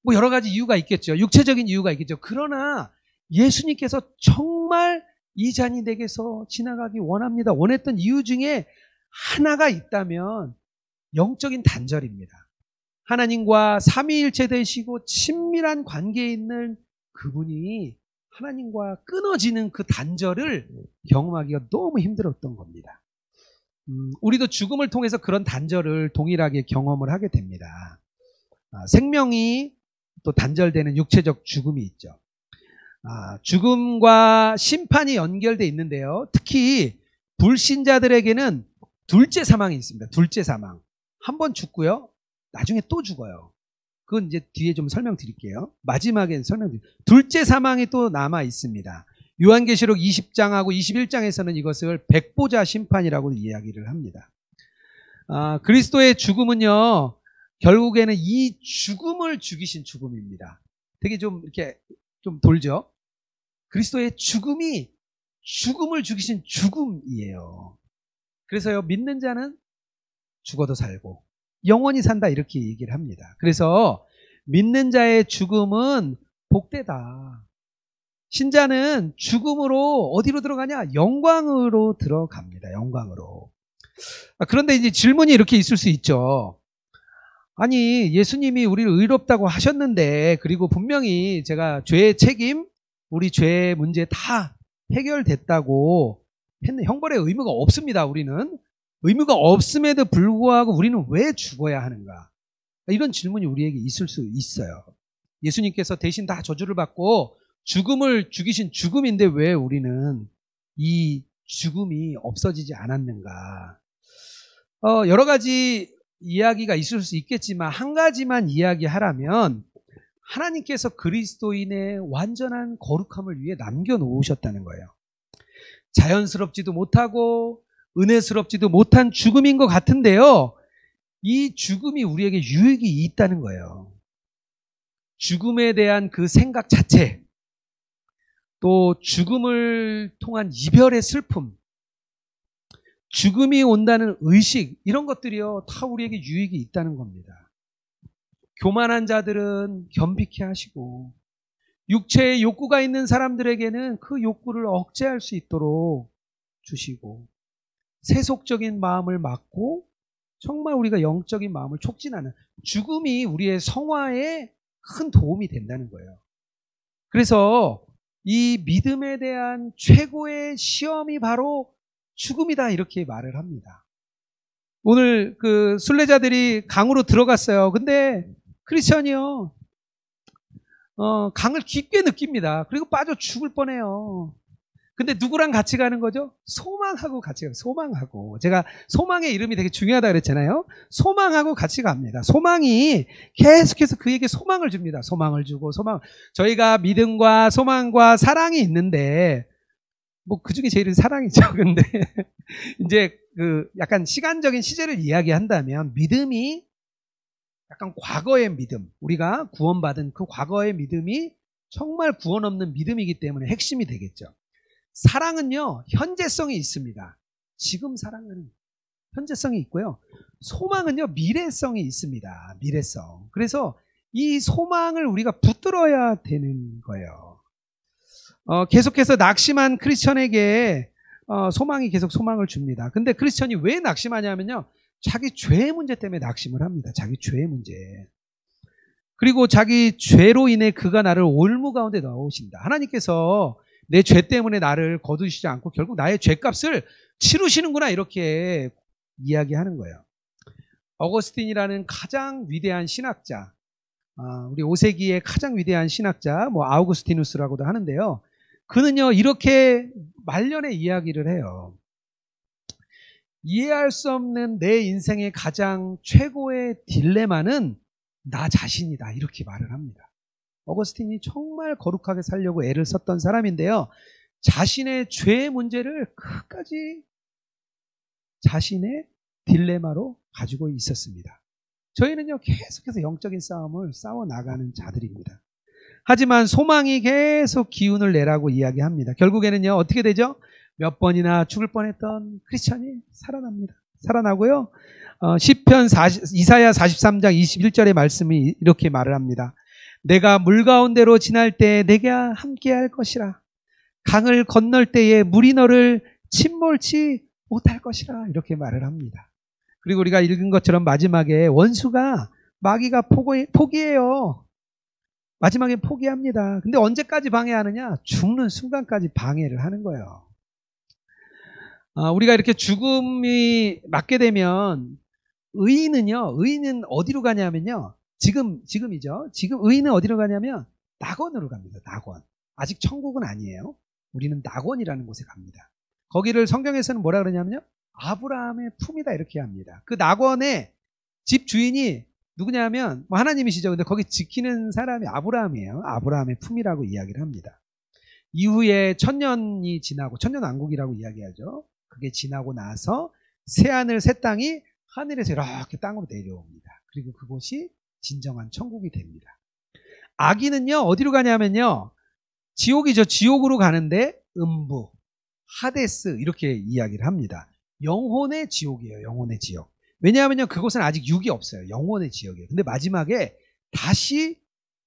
뭐 여러 가지 이유가 있겠죠. 육체적인 이유가 있겠죠. 그러나 예수님께서 정말 이 잔이 내게서 지나가기 원합니다. 원했던 이유 중에 하나가 있다면 영적인 단절입니다. 하나님과 삼위일체 되시고 친밀한 관계에 있는 그분이 하나님과 끊어지는 그 단절을 경험하기가 너무 힘들었던 겁니다. 우리도 죽음을 통해서 그런 단절을 동일하게 경험을 하게 됩니다. 생명이 또 단절되는 육체적 죽음이 있죠. 죽음과 심판이 연결되어 있는데요. 특히 불신자들에게는 둘째 사망이 있습니다. 둘째 사망. 한 번 죽고요. 나중에 또 죽어요. 그건 이제 뒤에 좀 설명드릴게요. 마지막에 설명드릴게요. 둘째 사망이 또 남아 있습니다. 요한계시록 20장하고 21장에서는 이것을 백보자 심판이라고 이야기를 합니다. 그리스도의 죽음은요, 결국에는 이 죽음을 죽이신 죽음입니다. 되게 좀 이렇게 좀 돌죠? 그리스도의 죽음이 죽음을 죽이신 죽음이에요. 그래서요, 믿는 자는 죽어도 살고 영원히 산다, 이렇게 얘기를 합니다. 그래서 믿는 자의 죽음은 복되다. 신자는 죽음으로 어디로 들어가냐? 영광으로 들어갑니다. 영광으로. 그런데 이제 질문이 이렇게 있을 수 있죠. 아니, 예수님이 우리를 의롭다고 하셨는데, 그리고 분명히 제가 죄의 책임, 우리 죄의 문제 다 해결됐다고 했는데 형벌의 의무가 없습니다. 우리는 의무가 없음에도 불구하고 우리는 왜 죽어야 하는가? 이런 질문이 우리에게 있을 수 있어요. 예수님께서 대신 다 저주를 받고 죽음을 죽이신 죽음인데 왜 우리는 이 죽음이 없어지지 않았는가? 여러 가지 이야기가 있을 수 있겠지만 한 가지만 이야기하라면 하나님께서 그리스도인의 완전한 거룩함을 위해 남겨놓으셨다는 거예요. 자연스럽지도 못하고 은혜스럽지도 못한 죽음인 것 같은데요, 이 죽음이 우리에게 유익이 있다는 거예요. 죽음에 대한 그 생각 자체, 또 죽음을 통한 이별의 슬픔, 죽음이 온다는 의식, 이런 것들이요 다 우리에게 유익이 있다는 겁니다. 교만한 자들은 겸비케 하시고 육체의 욕구가 있는 사람들에게는 그 욕구를 억제할 수 있도록 주시고, 세속적인 마음을 막고 정말 우리가 영적인 마음을 촉진하는 죽음이 우리의 성화에 큰 도움이 된다는 거예요. 그래서 이 믿음에 대한 최고의 시험이 바로 죽음이다, 이렇게 말을 합니다. 오늘 그 순례자들이 강으로 들어갔어요. 근데 크리스천이요, 강을 깊게 느낍니다. 그리고 빠져 죽을 뻔해요. 근데 누구랑 같이 가는 거죠? 소망하고 같이 가요. 소망하고. 제가 소망의 이름이 되게 중요하다 그랬잖아요. 소망하고 같이 갑니다. 소망이 계속해서 그에게 소망을 줍니다. 소망을 주고 저희가 믿음과 소망과 사랑이 있는데 뭐 그중에 제일은 사랑이죠. 근데 이제 그 약간 시간적인 시제를 이야기한다면 믿음이 약간 과거의 믿음, 우리가 구원받은 그 과거의 믿음이 정말 구원 없는 믿음이기 때문에 핵심이 되겠죠. 사랑은요, 현재성이 있습니다. 지금 사랑은 현재성이 있고요. 소망은요, 미래성이 있습니다. 미래성. 그래서 이 소망을 우리가 붙들어야 되는 거예요. 계속해서 낙심한 크리스천에게 소망이 계속 소망을 줍니다. 근데 크리스천이 왜 낙심하냐면요, 자기 죄의 문제 때문에 낙심을 합니다. 자기 죄의 문제. 그리고 자기 죄로 인해 그가 나를 올무 가운데 넣으신다. 하나님께서 내 죄 때문에 나를 거두시지 않고 결국 나의 죄값을 치르시는구나, 이렇게 이야기하는 거예요. 어거스틴이라는 가장 위대한 신학자, 우리 5세기의 가장 위대한 신학자, 뭐 아우구스티누스라고도 하는데요. 그는요, 이렇게 말년에 이야기를 해요. 이해할 수 없는 내 인생의 가장 최고의 딜레마는 나 자신이다, 이렇게 말을 합니다. 어거스틴이 정말 거룩하게 살려고 애를 썼던 사람인데요. 자신의 죄의 문제를 끝까지 자신의 딜레마로 가지고 있었습니다. 저희는요, 계속해서 영적인 싸움을 싸워나가는 자들입니다. 하지만 소망이 계속 기운을 내라고 이야기합니다. 결국에는요, 어떻게 되죠? 몇 번이나 죽을 뻔했던 크리스천이 살아납니다. 살아나고요. 이사야 43장 21절의 말씀이 이렇게 말을 합니다. 내가 물 가운데로 지날 때 내게 함께할 것이라. 강을 건널 때에 물이 너를 침몰치 못할 것이라. 이렇게 말을 합니다. 그리고 우리가 읽은 것처럼 마지막에 원수가, 마귀가 포기해요. 마지막에 포기합니다. 근데 언제까지 방해하느냐? 죽는 순간까지 방해를 하는 거예요. 우리가 이렇게 죽음이 맞게 되면 의인은 어디로 가냐면요. 지금이죠. 지금 의인은 어디로 가냐면 낙원으로 갑니다. 낙원. 아직 천국은 아니에요. 우리는 낙원이라는 곳에 갑니다. 거기를 성경에서는 뭐라 그러냐면요. 아브라함의 품이다, 이렇게 합니다. 그 낙원의 집 주인이 누구냐면 뭐 하나님이시죠. 근데 거기 지키는 사람이 아브라함이에요. 아브라함의 품이라고 이야기를 합니다. 이후에 천년이 지나고, 천년왕국이라고 이야기하죠. 그게 지나고 나서 새하늘 새 땅이 하늘에서 이렇게 땅으로 내려옵니다. 그리고 그곳이 진정한 천국이 됩니다. 악인은요, 어디로 가냐면요, 지옥이죠. 지옥으로 가는데 음부, 하데스, 이렇게 이야기를 합니다. 영혼의 지옥이에요. 영혼의 지옥. 왜냐하면요, 그곳은 아직 육이 없어요. 영혼의 지옥이에요. 근데 마지막에 다시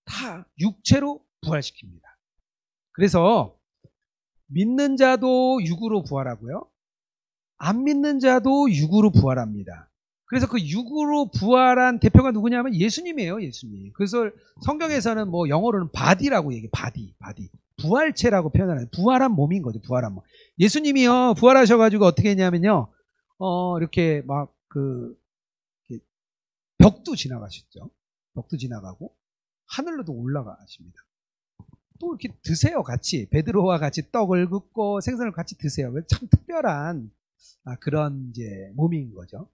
다 육체로 부활시킵니다. 그래서 믿는 자도 육으로 부활하고요, 안 믿는 자도 육으로 부활합니다. 그래서 그 육으로 부활한 대표가 누구냐면 예수님이에요. 예수님. 그래서 성경에서는 뭐 영어로는 바디라고 얘기해요. 바디. 부활체라고 표현하는, 부활한 몸인 거죠. 부활한 몸. 예수님이요, 부활하셔가지고 어떻게 했냐면요, 이렇게 막 벽도 지나가셨죠. 벽도 지나가고 하늘로도 올라가십니다. 또 이렇게 드세요. 같이 베드로와 같이 떡을 긋고 생선을 같이 드세요. 참 특별한 그런 이제 몸인 거죠.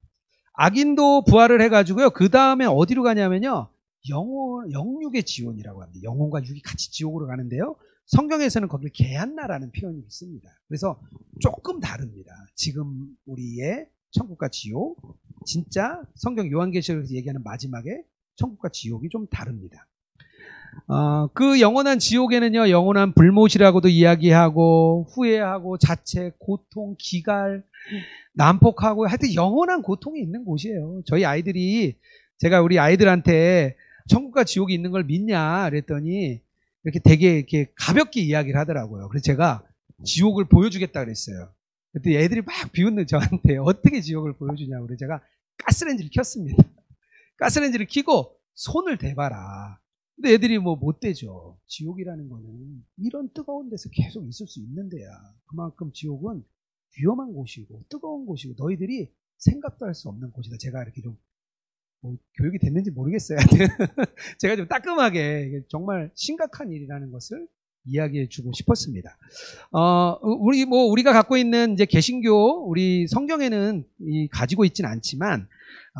악인도 부활을 해가지고요, 그 다음에 어디로 가냐면요, 영육의 지원이라고 합니다. 영혼과 육이 같이 지옥으로 가는데요, 성경에서는 거기를 게한나라는 표현이 있습니다. 그래서 조금 다릅니다. 지금 우리의 천국과 지옥, 진짜 성경 요한계시록에서 얘기하는 마지막에 천국과 지옥이 좀 다릅니다. 그 영원한 지옥에는요, 영원한 불못이라고도 이야기하고, 후회하고, 자책, 고통, 기갈, 난폭하고, 하여튼 영원한 고통이 있는 곳이에요. 저희 아이들이, 제가 우리 아이들한테 천국과 지옥이 있는 걸 믿냐 그랬더니 이렇게 되게 이렇게 가볍게 이야기를 하더라고요. 그래서 제가 지옥을 보여주겠다 그랬어요. 그때 애들이 막 비웃는 저한테 어떻게 지옥을 보여주냐고. 그래서 제가 가스레인지를 켰습니다. 가스레인지를 켜고 손을 대봐라. 근데 애들이 뭐 못 대죠. 지옥이라는 거는 이런 뜨거운 데서 계속 있을 수 있는 데야. 그만큼 지옥은 위험한 곳이고 뜨거운 곳이고 너희들이 생각도 할 수 없는 곳이다. 제가 이렇게 좀 교육이 됐는지 모르겠어요. 제가 좀 따끔하게 정말 심각한 일이라는 것을 이야기해 주고 싶었습니다. 우리가 갖고 있는 이제 개신교, 우리 성경에는 가지고 있지는 않지만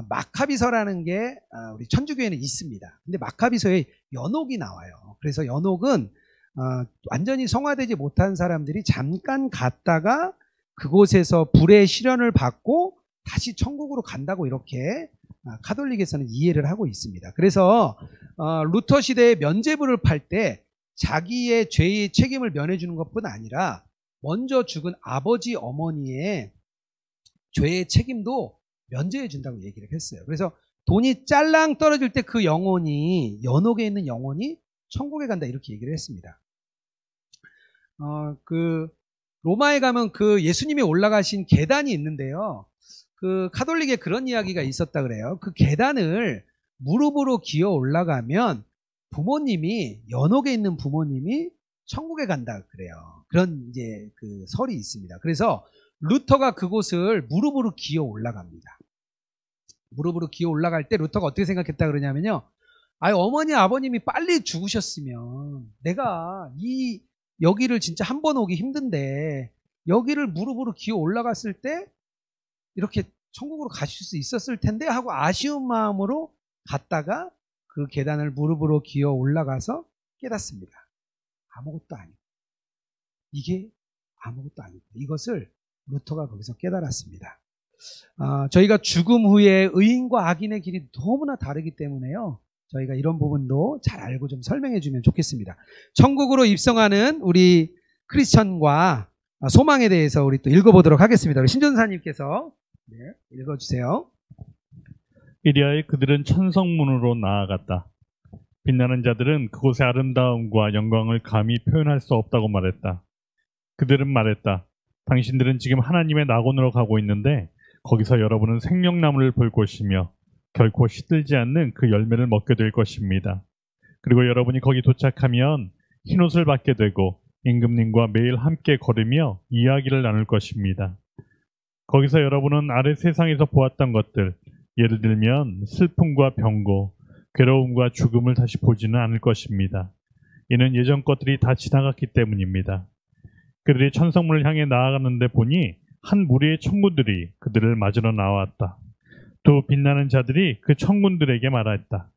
마카비서라는 게 우리 천주교에는 있습니다. 근데 마카비서에 연옥이 나와요. 그래서 연옥은 완전히 성화되지 못한 사람들이 잠깐 갔다가 그곳에서 불의 시련을 받고 다시 천국으로 간다고 이렇게 카톨릭에서는 이해를 하고 있습니다. 그래서 루터 시대에 면죄부를 팔 때 자기의 죄의 책임을 면해주는 것뿐 아니라 먼저 죽은 아버지 어머니의 죄의 책임도 면제해 준다고 얘기를 했어요. 그래서 돈이 짤랑 떨어질 때 그 영혼이, 연옥에 있는 영혼이 천국에 간다, 이렇게 얘기를 했습니다. 로마에 가면 그 예수님이 올라가신 계단이 있는데요, 그 카톨릭에 그런 이야기가 있었다 그래요. 그 계단을 무릎으로 기어 올라가면 부모님이, 연옥에 있는 부모님이 천국에 간다 그래요. 그런 이제 그 설이 있습니다. 그래서 루터가 그곳을 무릎으로 기어 올라갑니다. 무릎으로 기어 올라갈 때 루터가 어떻게 생각했다 그러냐면요. 어머니 아버님이 빨리 죽으셨으면 내가 여기를 진짜 한 번 오기 힘든데 여기를 무릎으로 기어 올라갔을 때 이렇게 천국으로 가실 수 있었을 텐데 하고 아쉬운 마음으로 갔다가 그 계단을 무릎으로 기어 올라가서 깨닫습니다. 아무것도 아니고, 이게 아무것도 아니고, 이것을 루터가 거기서 깨달았습니다. 저희가 죽음 후에 의인과 악인의 길이 너무나 다르기 때문에요. 저희가 이런 부분도 잘 알고 좀 설명해 주면 좋겠습니다. 천국으로 입성하는 우리 크리스천과 소망에 대해서 우리 또 읽어보도록 하겠습니다. 우리 신전사님께서 읽어주세요. 이리하여 그들은 천성문으로 나아갔다. 빛나는 자들은 그곳의 아름다움과 영광을 감히 표현할 수 없다고 말했다. 그들은 말했다. 당신들은 지금 하나님의 낙원으로 가고 있는데 거기서 여러분은 생명나무를 볼 것이며 결코 시들지 않는 그 열매를 먹게 될 것입니다. 그리고 여러분이 거기 도착하면 흰옷을 받게 되고 임금님과 매일 함께 걸으며 이야기를 나눌 것입니다. 거기서 여러분은 아래 세상에서 보았던 것들, 예를 들면 슬픔과 병고, 괴로움과 죽음을 다시 보지는 않을 것입니다. 이는 예전 것들이 다 지나갔기 때문입니다. 그들이 천성문을 향해 나아가는데 보니 한 무리의 천군들이 그들을 맞으러 나왔다. 또 빛나는 자들이 그 천군들에게 말했다.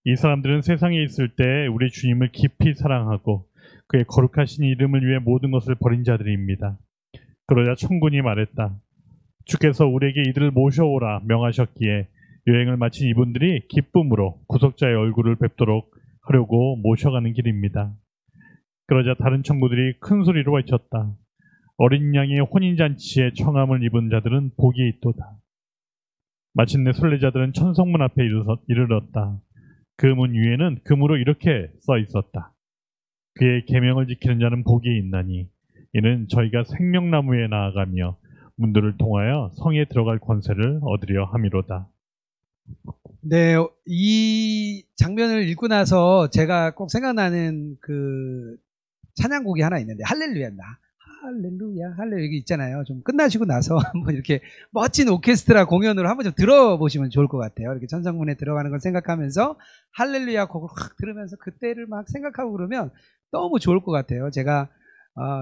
이 사람들은 세상에 있을 때 우리 주님을 깊이 사랑하고 그의 거룩하신 이름을 위해 모든 것을 버린 자들입니다. 그러자 천군이 말했다. 주께서 우리에게 이들을 모셔오라 명하셨기에 여행을 마친 이분들이 기쁨으로 구속자의 얼굴을 뵙도록 하려고 모셔가는 길입니다. 그러자 다른 천구들이 큰 소리로 외쳤다. 어린 양의 혼인잔치에 청함을 입은 자들은 복이 있도다. 마침내 순례자들은 천성문 앞에 이르렀다. 그 문 위에는 금으로 이렇게 써 있었다. 그의 계명을 지키는 자는 복이 있나니 이는 저희가 생명나무에 나아가며 문들을 통하여 성에 들어갈 권세를 얻으려 함이로다. 네, 이 장면을 읽고 나서 제가 꼭 생각나는 그 찬양곡이 하나 있는데 할렐루야입니다. 할렐루야, 할렐루야 여기 있잖아요. 좀 끝나시고 나서 한번 이렇게 멋진 오케스트라 공연으로 한번 좀 들어보시면 좋을 것 같아요. 이렇게 천성문에 들어가는 걸 생각하면서 할렐루야 곡을 확 들으면서 그때를 막 생각하고 그러면 너무 좋을 것 같아요. 제가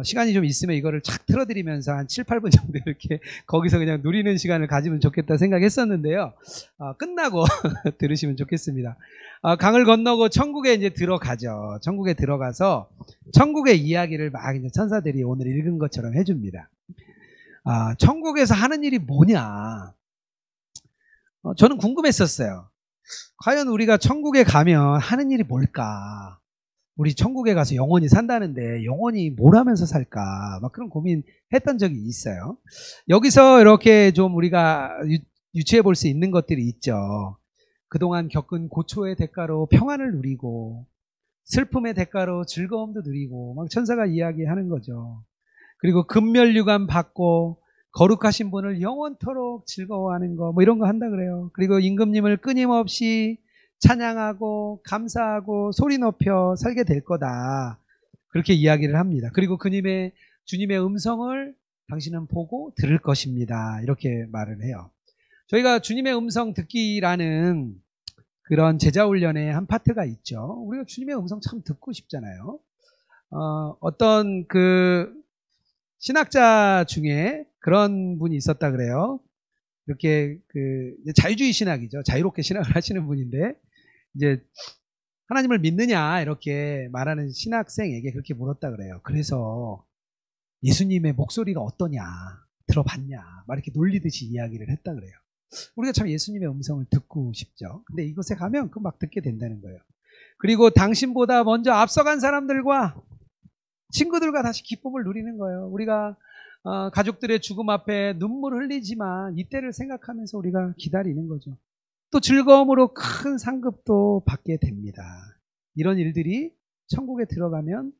시간이 좀 있으면 이거를 착 틀어드리면서 한 7, 8분 정도 이렇게 거기서 그냥 누리는 시간을 가지면 좋겠다 생각했었는데요. 끝나고 들으시면 좋겠습니다. 강을 건너고 천국에 이제 들어가죠. 천국에 들어가서 천국의 이야기를 막 이제 천사들이 오늘 읽은 것처럼 해줍니다. 천국에서 하는 일이 뭐냐? 저는 궁금했었어요. 과연 우리가 천국에 가면 하는 일이 뭘까? 우리 천국에 가서 영원히 산다는데 영원히 뭘 하면서 살까? 막 그런 고민했던 적이 있어요. 여기서 이렇게 좀 우리가 유추해 볼 수 있는 것들이 있죠. 그동안 겪은 고초의 대가로 평안을 누리고 슬픔의 대가로 즐거움도 누리고 막 천사가 이야기하는 거죠. 그리고 금면류관 받고 거룩하신 분을 영원토록 즐거워하는 거 뭐 이런 거 한다 그래요. 그리고 임금님을 끊임없이 찬양하고 감사하고 소리 높여 살게 될 거다. 그렇게 이야기를 합니다. 그리고 주님의 음성을 당신은 보고 들을 것입니다. 이렇게 말을 해요. 저희가 주님의 음성 듣기라는 그런 제자훈련의 한 파트가 있죠. 우리가 주님의 음성 참 듣고 싶잖아요. 어떤 그 신학자 중에 그런 분이 있었다 그래요. 이렇게 그 자유주의 신학이죠. 자유롭게 신학을 하시는 분인데 이제 하나님을 믿느냐 이렇게 말하는 신학생에게 그렇게 물었다 그래요. 그래서 예수님의 목소리가 어떠냐 들어봤냐 막 이렇게 놀리듯이 이야기를 했다 그래요. 우리가 참 예수님의 음성을 듣고 싶죠. 근데 이곳에 가면 그 막 듣게 된다는 거예요. 그리고 당신보다 먼저 앞서간 사람들과 친구들과 다시 기쁨을 누리는 거예요. 우리가 가족들의 죽음 앞에 눈물 흘리지만 이때를 생각하면서 우리가 기다리는 거죠. 또 즐거움으로 큰 상급도 받게 됩니다. 이런 일들이 천국에 들어가면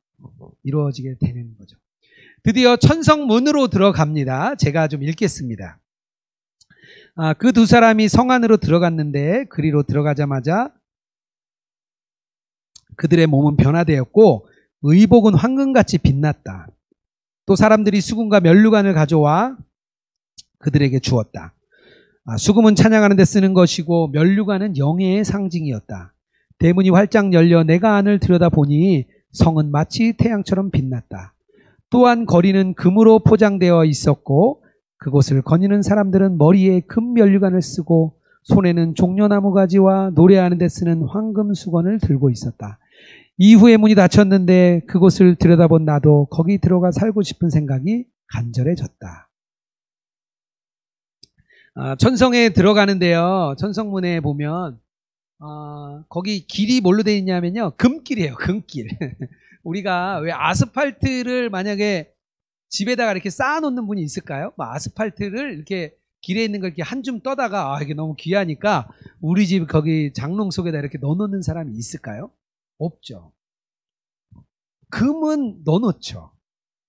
이루어지게 되는 거죠. 드디어 천성문으로 들어갑니다. 제가 좀 읽겠습니다. 그 두 사람이 성 안으로 들어갔는데 그리로 들어가자마자 그들의 몸은 변화되었고 의복은 황금같이 빛났다. 또 사람들이 수금과 면류관을 가져와 그들에게 주었다. 수금은 찬양하는 데 쓰는 것이고 면류관은 영예의 상징이었다. 대문이 활짝 열려 내가 안을 들여다보니 성은 마치 태양처럼 빛났다. 또한 거리는 금으로 포장되어 있었고 그곳을 거니는 사람들은 머리에 금 면류관을 쓰고 손에는 종려나무 가지와 노래하는 데 쓰는 황금 수건을 들고 있었다. 이후에 문이 닫혔는데 그곳을 들여다본 나도 거기 들어가 살고 싶은 생각이 간절해졌다. 천성에 들어가는데요. 천성문에 보면 거기 길이 뭘로 되어 있냐면요. 금길이에요. 금길. 우리가 왜 아스팔트를 만약에 집에다가 이렇게 쌓아놓는 분이 있을까요? 뭐 아스팔트를 이렇게 길에 있는 걸 이렇게 한 줌 떠다가 이게 너무 귀하니까 우리 집 거기 장롱 속에다 이렇게 넣어놓는 사람이 있을까요? 없죠. 금은 넣어놓죠.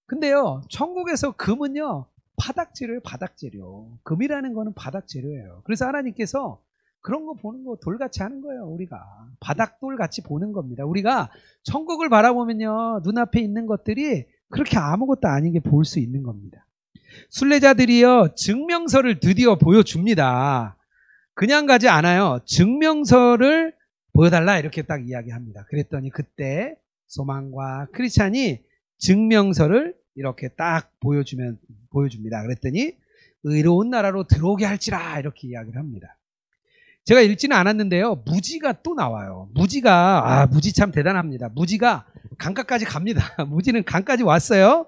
근데요, 천국에서 금은요, 바닥재료예요, 바닥재료. 금이라는 거는 바닥재료예요. 그래서 하나님께서 그런 거 보는 거 돌같이 하는 거예요, 우리가. 바닥돌 같이 보는 겁니다. 우리가 천국을 바라보면요, 눈앞에 있는 것들이 그렇게 아무것도 아닌 게 볼 수 있는 겁니다. 순례자들이요, 증명서를 드디어 보여줍니다. 그냥 가지 않아요. 증명서를 보여달라 이렇게 딱 이야기합니다. 그랬더니 그때 소망과 크리스찬이 증명서를 이렇게 딱 보여줍니다. 그랬더니 의로운 나라로 들어오게 할지라 이렇게 이야기를 합니다. 제가 읽지는 않았는데요. 무지가 또 나와요. 무지 참 대단합니다. 무지가 강가까지 갑니다. 무지는 강까지 왔어요.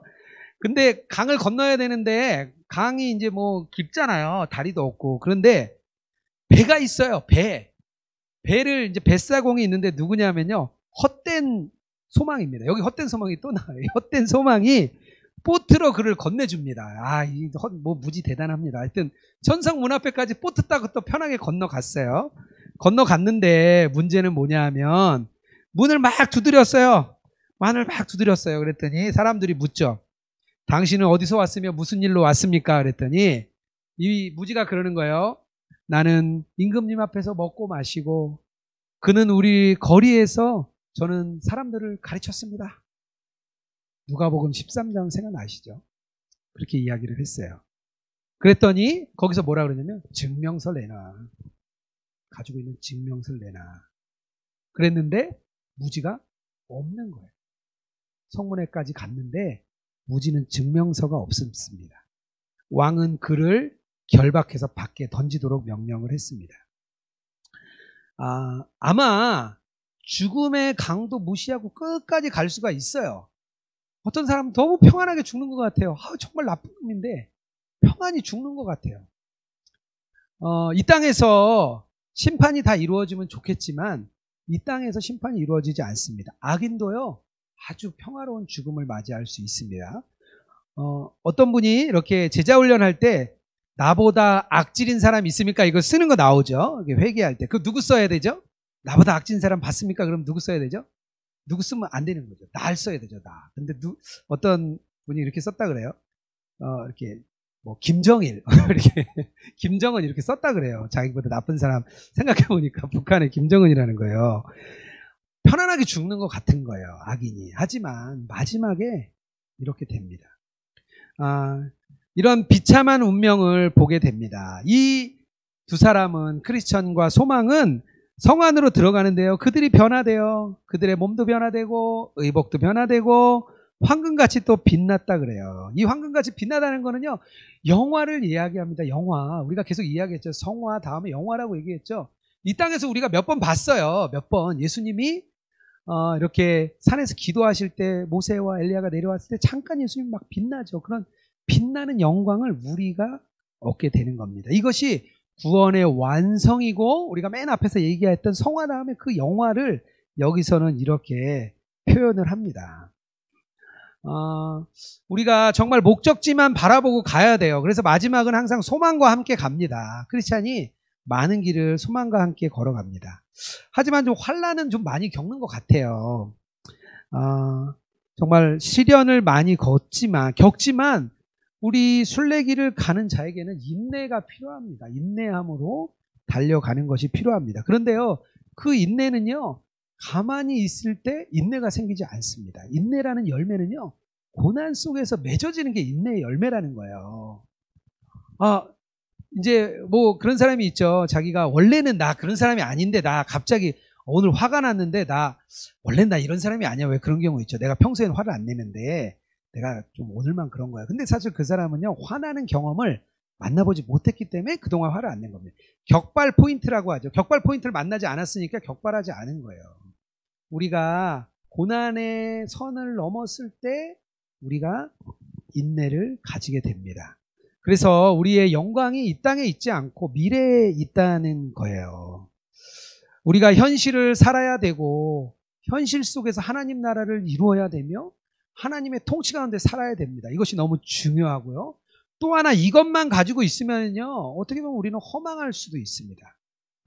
근데 강을 건너야 되는데 강이 이제 뭐 깊잖아요. 다리도 없고. 그런데 배가 있어요. 배를 이제 뱃사공이 있는데 누구냐면요. 헛된 소망입니다. 여기 헛된 소망이 또 나와요. 헛된 소망이 보트로 그를 건네줍니다. 뭐 무지 대단합니다. 하여튼 천성 문 앞에까지 보트 타고 또 편하게 건너갔어요. 건너갔는데 문제는 뭐냐 하면 문을 막 두드렸어요. 그랬더니 사람들이 묻죠. 당신은 어디서 왔으며 무슨 일로 왔습니까? 그랬더니 이 무지가 그러는 거예요. 나는 임금님 앞에서 먹고 마시고 그는 우리 거리에서 저는 사람들을 가르쳤습니다. 누가복음 13장 생각나시죠? 그렇게 이야기를 했어요. 그랬더니 거기서 뭐라 그러냐면 증명서를 내놔. 가지고 있는 증명서를 내놔. 그랬는데 무지가 없는 거예요. 성문에까지 갔는데 무지는 증명서가 없습니다. 왕은 그를 결박해서 밖에 던지도록 명령을 했습니다. 아마 죽음의 강도 무시하고 끝까지 갈 수가 있어요. 어떤 사람은 너무 평안하게 죽는 것 같아요. 정말 나쁜 놈인데 평안히 죽는 것 같아요. 이 땅에서 심판이 다 이루어지면 좋겠지만 이 땅에서 심판이 이루어지지 않습니다. 악인도요 아주 평화로운 죽음을 맞이할 수 있습니다. 어떤 분이 이렇게 제자훈련할 때 나보다 악질인 사람 있습니까? 이거 쓰는 거 나오죠. 회개할 때. 그거 누구 써야 되죠? 나보다 악질인 사람 봤습니까? 그럼 누구 써야 되죠? 누구 쓰면 안 되는 거죠. 날 써야 되죠, 나. 근데 어떤 분이 이렇게 썼다 그래요. 이렇게 뭐 김정일 이렇게 김정은 이렇게 썼다 그래요. 자기보다 나쁜 사람 생각해 보니까 북한의 김정은이라는 거예요. 편안하게 죽는 것 같은 거예요, 악인이. 하지만 마지막에 이렇게 됩니다. 이런 비참한 운명을 보게 됩니다. 이 두 사람은 크리스천과 소망은 성 안으로 들어가는데요. 그들이 변화돼요. 그들의 몸도 변화되고 의복도 변화되고 황금같이 또 빛났다 그래요. 이 황금같이 빛나다는 거는요. 영화를 이야기합니다. 영화. 우리가 계속 이야기했죠. 성화 다음에 영화라고 얘기했죠. 이 땅에서 우리가 몇 번 봤어요. 몇 번. 예수님이 이렇게 산에서 기도하실 때 모세와 엘리야가 내려왔을 때 잠깐 예수님이 막 빛나죠. 그런 빛나는 영광을 우리가 얻게 되는 겁니다. 이것이 구원의 완성이고 우리가 맨 앞에서 얘기했던 성화 다음에 그 영화를 여기서는 이렇게 표현을 합니다. 우리가 정말 목적지만 바라보고 가야 돼요. 그래서 마지막은 항상 소망과 함께 갑니다. 크리스찬이 많은 길을 소망과 함께 걸어갑니다. 하지만 좀 환난은 좀 많이 겪는 것 같아요. 정말 시련을 많이 겪지만 우리 순례길을 가는 자에게는 인내가 필요합니다. 인내함으로 달려가는 것이 필요합니다. 그런데요, 그 인내는요, 가만히 있을 때 인내가 생기지 않습니다. 인내라는 열매는요, 고난 속에서 맺어지는 게 인내의 열매라는 거예요. 이제 뭐 그런 사람이 있죠. 자기가 원래는 나 그런 사람이 아닌데 나 갑자기 오늘 화가 났는데 원래는 나 이런 사람이 아니야. 왜 그런 경우 있죠. 내가 평소에는 화를 안 내는데 내가 좀 오늘만 그런 거야. 근데 사실 그 사람은요, 화나는 경험을 만나보지 못했기 때문에 그동안 화를 안 낸 겁니다. 격발 포인트라고 하죠. 격발 포인트를 만나지 않았으니까 격발하지 않은 거예요. 우리가 고난의 선을 넘었을 때 우리가 인내를 가지게 됩니다. 그래서 우리의 영광이 이 땅에 있지 않고 미래에 있다는 거예요. 우리가 현실을 살아야 되고 현실 속에서 하나님 나라를 이루어야 되며 하나님의 통치 가운데 살아야 됩니다. 이것이 너무 중요하고요. 또 하나, 이것만 가지고 있으면요, 어떻게 보면 우리는 허망할 수도 있습니다.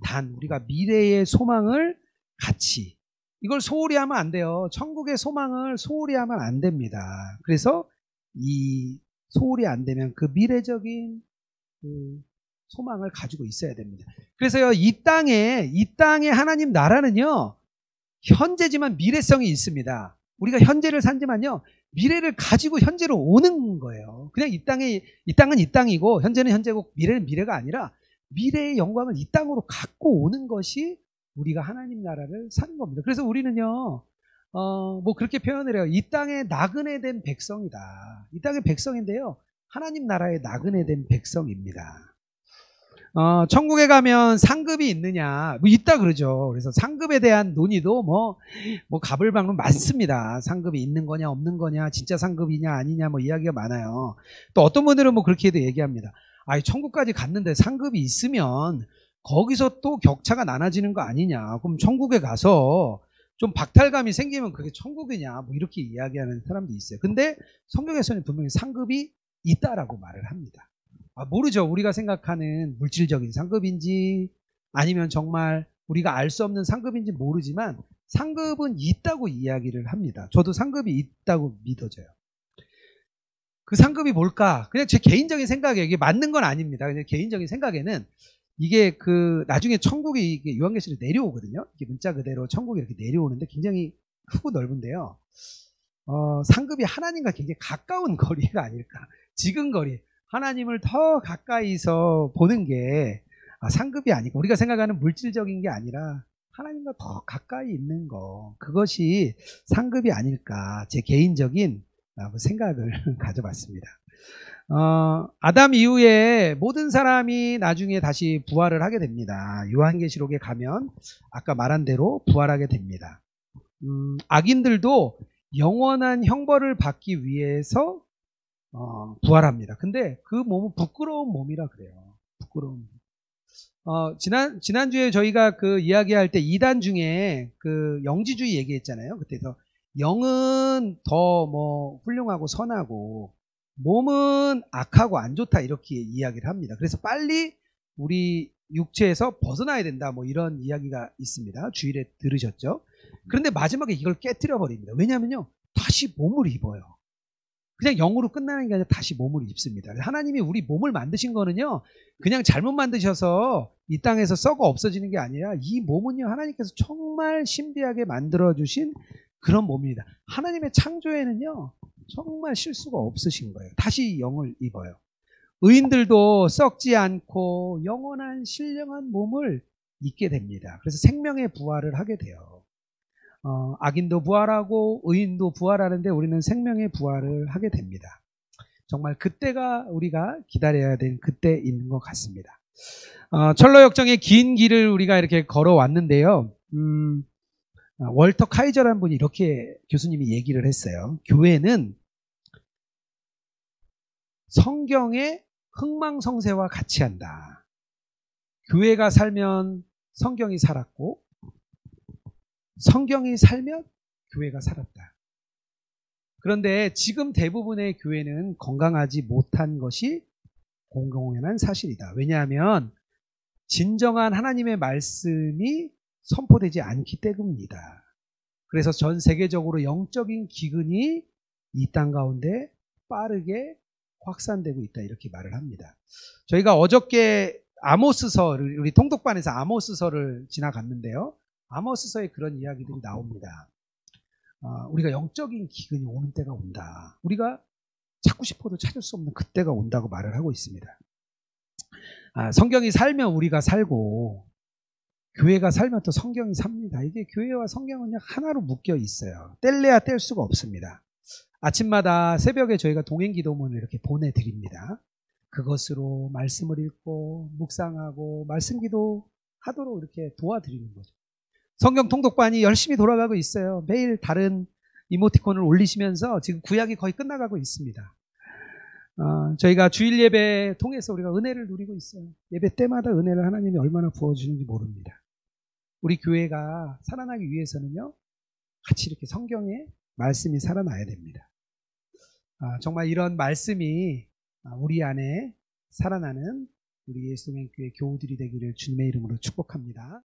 단 우리가 미래의 소망을 같이, 이걸 소홀히 하면 안 돼요. 천국의 소망을 소홀히 하면 안 됩니다. 그래서 이 소홀히 안 되면 그 미래적인 그 소망을 가지고 있어야 됩니다. 그래서요, 이 땅에 하나님 나라는요, 현재지만 미래성이 있습니다. 우리가 현재를 산지만요, 미래를 가지고 현재로 오는 거예요. 그냥 이 땅은 이 땅이고 현재는 현재고 미래는 미래가 아니라 미래의 영광을 이 땅으로 갖고 오는 것이 우리가 하나님 나라를 사는 겁니다. 그래서 우리는요, 뭐 그렇게 표현을 해요. 이 땅에 나그네 된 백성이다. 이 땅의 백성인데요, 하나님 나라의 나그네 된 백성입니다. 천국에 가면 상급이 있느냐, 뭐 있다 그러죠. 그래서 상급에 대한 논의도 뭐 가불방론 많습니다. 상급이 있는 거냐 없는 거냐, 진짜 상급이냐 아니냐, 뭐 이야기가 많아요. 또 어떤 분들은 뭐 그렇게도 얘기합니다. 천국까지 갔는데 상급이 있으면 거기서 또 격차가 나눠지는 거 아니냐, 그럼 천국에 가서 좀 박탈감이 생기면 그게 천국이냐, 뭐 이렇게 이야기하는 사람도 있어요. 근데 성경에서는 분명히 상급이 있다라고 말을 합니다. 모르죠. 우리가 생각하는 물질적인 상급인지 아니면 정말 우리가 알 수 없는 상급인지 모르지만 상급은 있다고 이야기를 합니다. 저도 상급이 있다고 믿어져요. 그 상급이 뭘까? 그냥 제 개인적인 생각에, 이게 맞는 건 아닙니다. 그냥 개인적인 생각에는 이게 나중에 천국이 이게 요한계시록에 내려오거든요. 이게 문자 그대로 천국이 이렇게 내려오는데 굉장히 크고 넓은데요. 상급이 하나님과 굉장히 가까운 거리가 아닐까. 지근거리. 하나님을 더 가까이서 보는 게 상급이 아니고, 우리가 생각하는 물질적인 게 아니라 하나님과 더 가까이 있는 거, 그것이 상급이 아닐까, 제 개인적인 생각을 가져봤습니다. 아담 이후에 모든 사람이 나중에 다시 부활을 하게 됩니다. 요한계시록에 가면 아까 말한 대로 부활하게 됩니다. 악인들도 영원한 형벌을 받기 위해서 부활합니다. 근데 그 몸은 부끄러운 몸이라 그래요. 부끄러운 몸. 지난주에 저희가 그 이야기할 때 2단 중에 그 영지주의 얘기했잖아요. 그때서 영은 더 뭐 훌륭하고 선하고 몸은 악하고 안 좋다, 이렇게 이야기를 합니다. 그래서 빨리 우리 육체에서 벗어나야 된다, 뭐 이런 이야기가 있습니다. 주일에 들으셨죠? 그런데 마지막에 이걸 깨뜨려 버립니다. 왜냐하면요, 다시 몸을 입어요. 그냥 영으로 끝나는 게 아니라 다시 몸을 입습니다. 하나님이 우리 몸을 만드신 거는요, 그냥 잘못 만드셔서 이 땅에서 썩어 없어지는 게 아니라 이 몸은요, 하나님께서 정말 신비하게 만들어주신 그런 몸입니다. 하나님의 창조에는요, 정말 실수가 없으신 거예요. 다시 영을 입어요. 의인들도 썩지 않고 영원한 신령한 몸을 입게 됩니다. 그래서 생명의 부활을 하게 돼요. 악인도 부활하고 의인도 부활하는데 우리는 생명의 부활을 하게 됩니다. 정말 그때가 우리가 기다려야 될 그때인 것 같습니다. 철로역정의 긴 길을 우리가 이렇게 걸어왔는데요. 월터 카이저라는 분이 이렇게 교수님이 얘기를 했어요. 교회는 성경의 흥망성쇠와 같이 한다. 교회가 살면 성경이 살았고, 성경이 살면 교회가 살았다. 그런데 지금 대부분의 교회는 건강하지 못한 것이 공공연한 사실이다. 왜냐하면 진정한 하나님의 말씀이 선포되지 않기 때문입니다. 그래서 전 세계적으로 영적인 기근이 이 땅 가운데 빠르게 확산되고 있다, 이렇게 말을 합니다. 저희가 어저께 아모스서를, 우리 통독반에서 아모스서를 지나갔는데요. 아모스서에 그런 이야기들이 나옵니다. 우리가 영적인 기근이 오는 때가 온다. 우리가 찾고 싶어도 찾을 수 없는 그때가 온다고 말을 하고 있습니다. 성경이 살면 우리가 살고 교회가 살면 또 성경이 삽니다. 이게 교회와 성경은 하나로 묶여 있어요. 뗄래야 뗄 수가 없습니다. 아침마다 새벽에 저희가 동행기도문을 이렇게 보내드립니다. 그것으로 말씀을 읽고 묵상하고 말씀기도 하도록 이렇게 도와드리는 거죠. 성경 통독반이 열심히 돌아가고 있어요. 매일 다른 이모티콘을 올리시면서 지금 구약이 거의 끝나가고 있습니다. 저희가 주일 예배 통해서 우리가 은혜를 누리고 있어요. 예배 때마다 은혜를 하나님이 얼마나 부어주는지 모릅니다. 우리 교회가 살아나기 위해서는요, 같이 이렇게 성경의 말씀이 살아나야 됩니다. 정말 이런 말씀이 우리 안에 살아나는 우리 예수동행교회 교우들이 되기를 주님의 이름으로 축복합니다.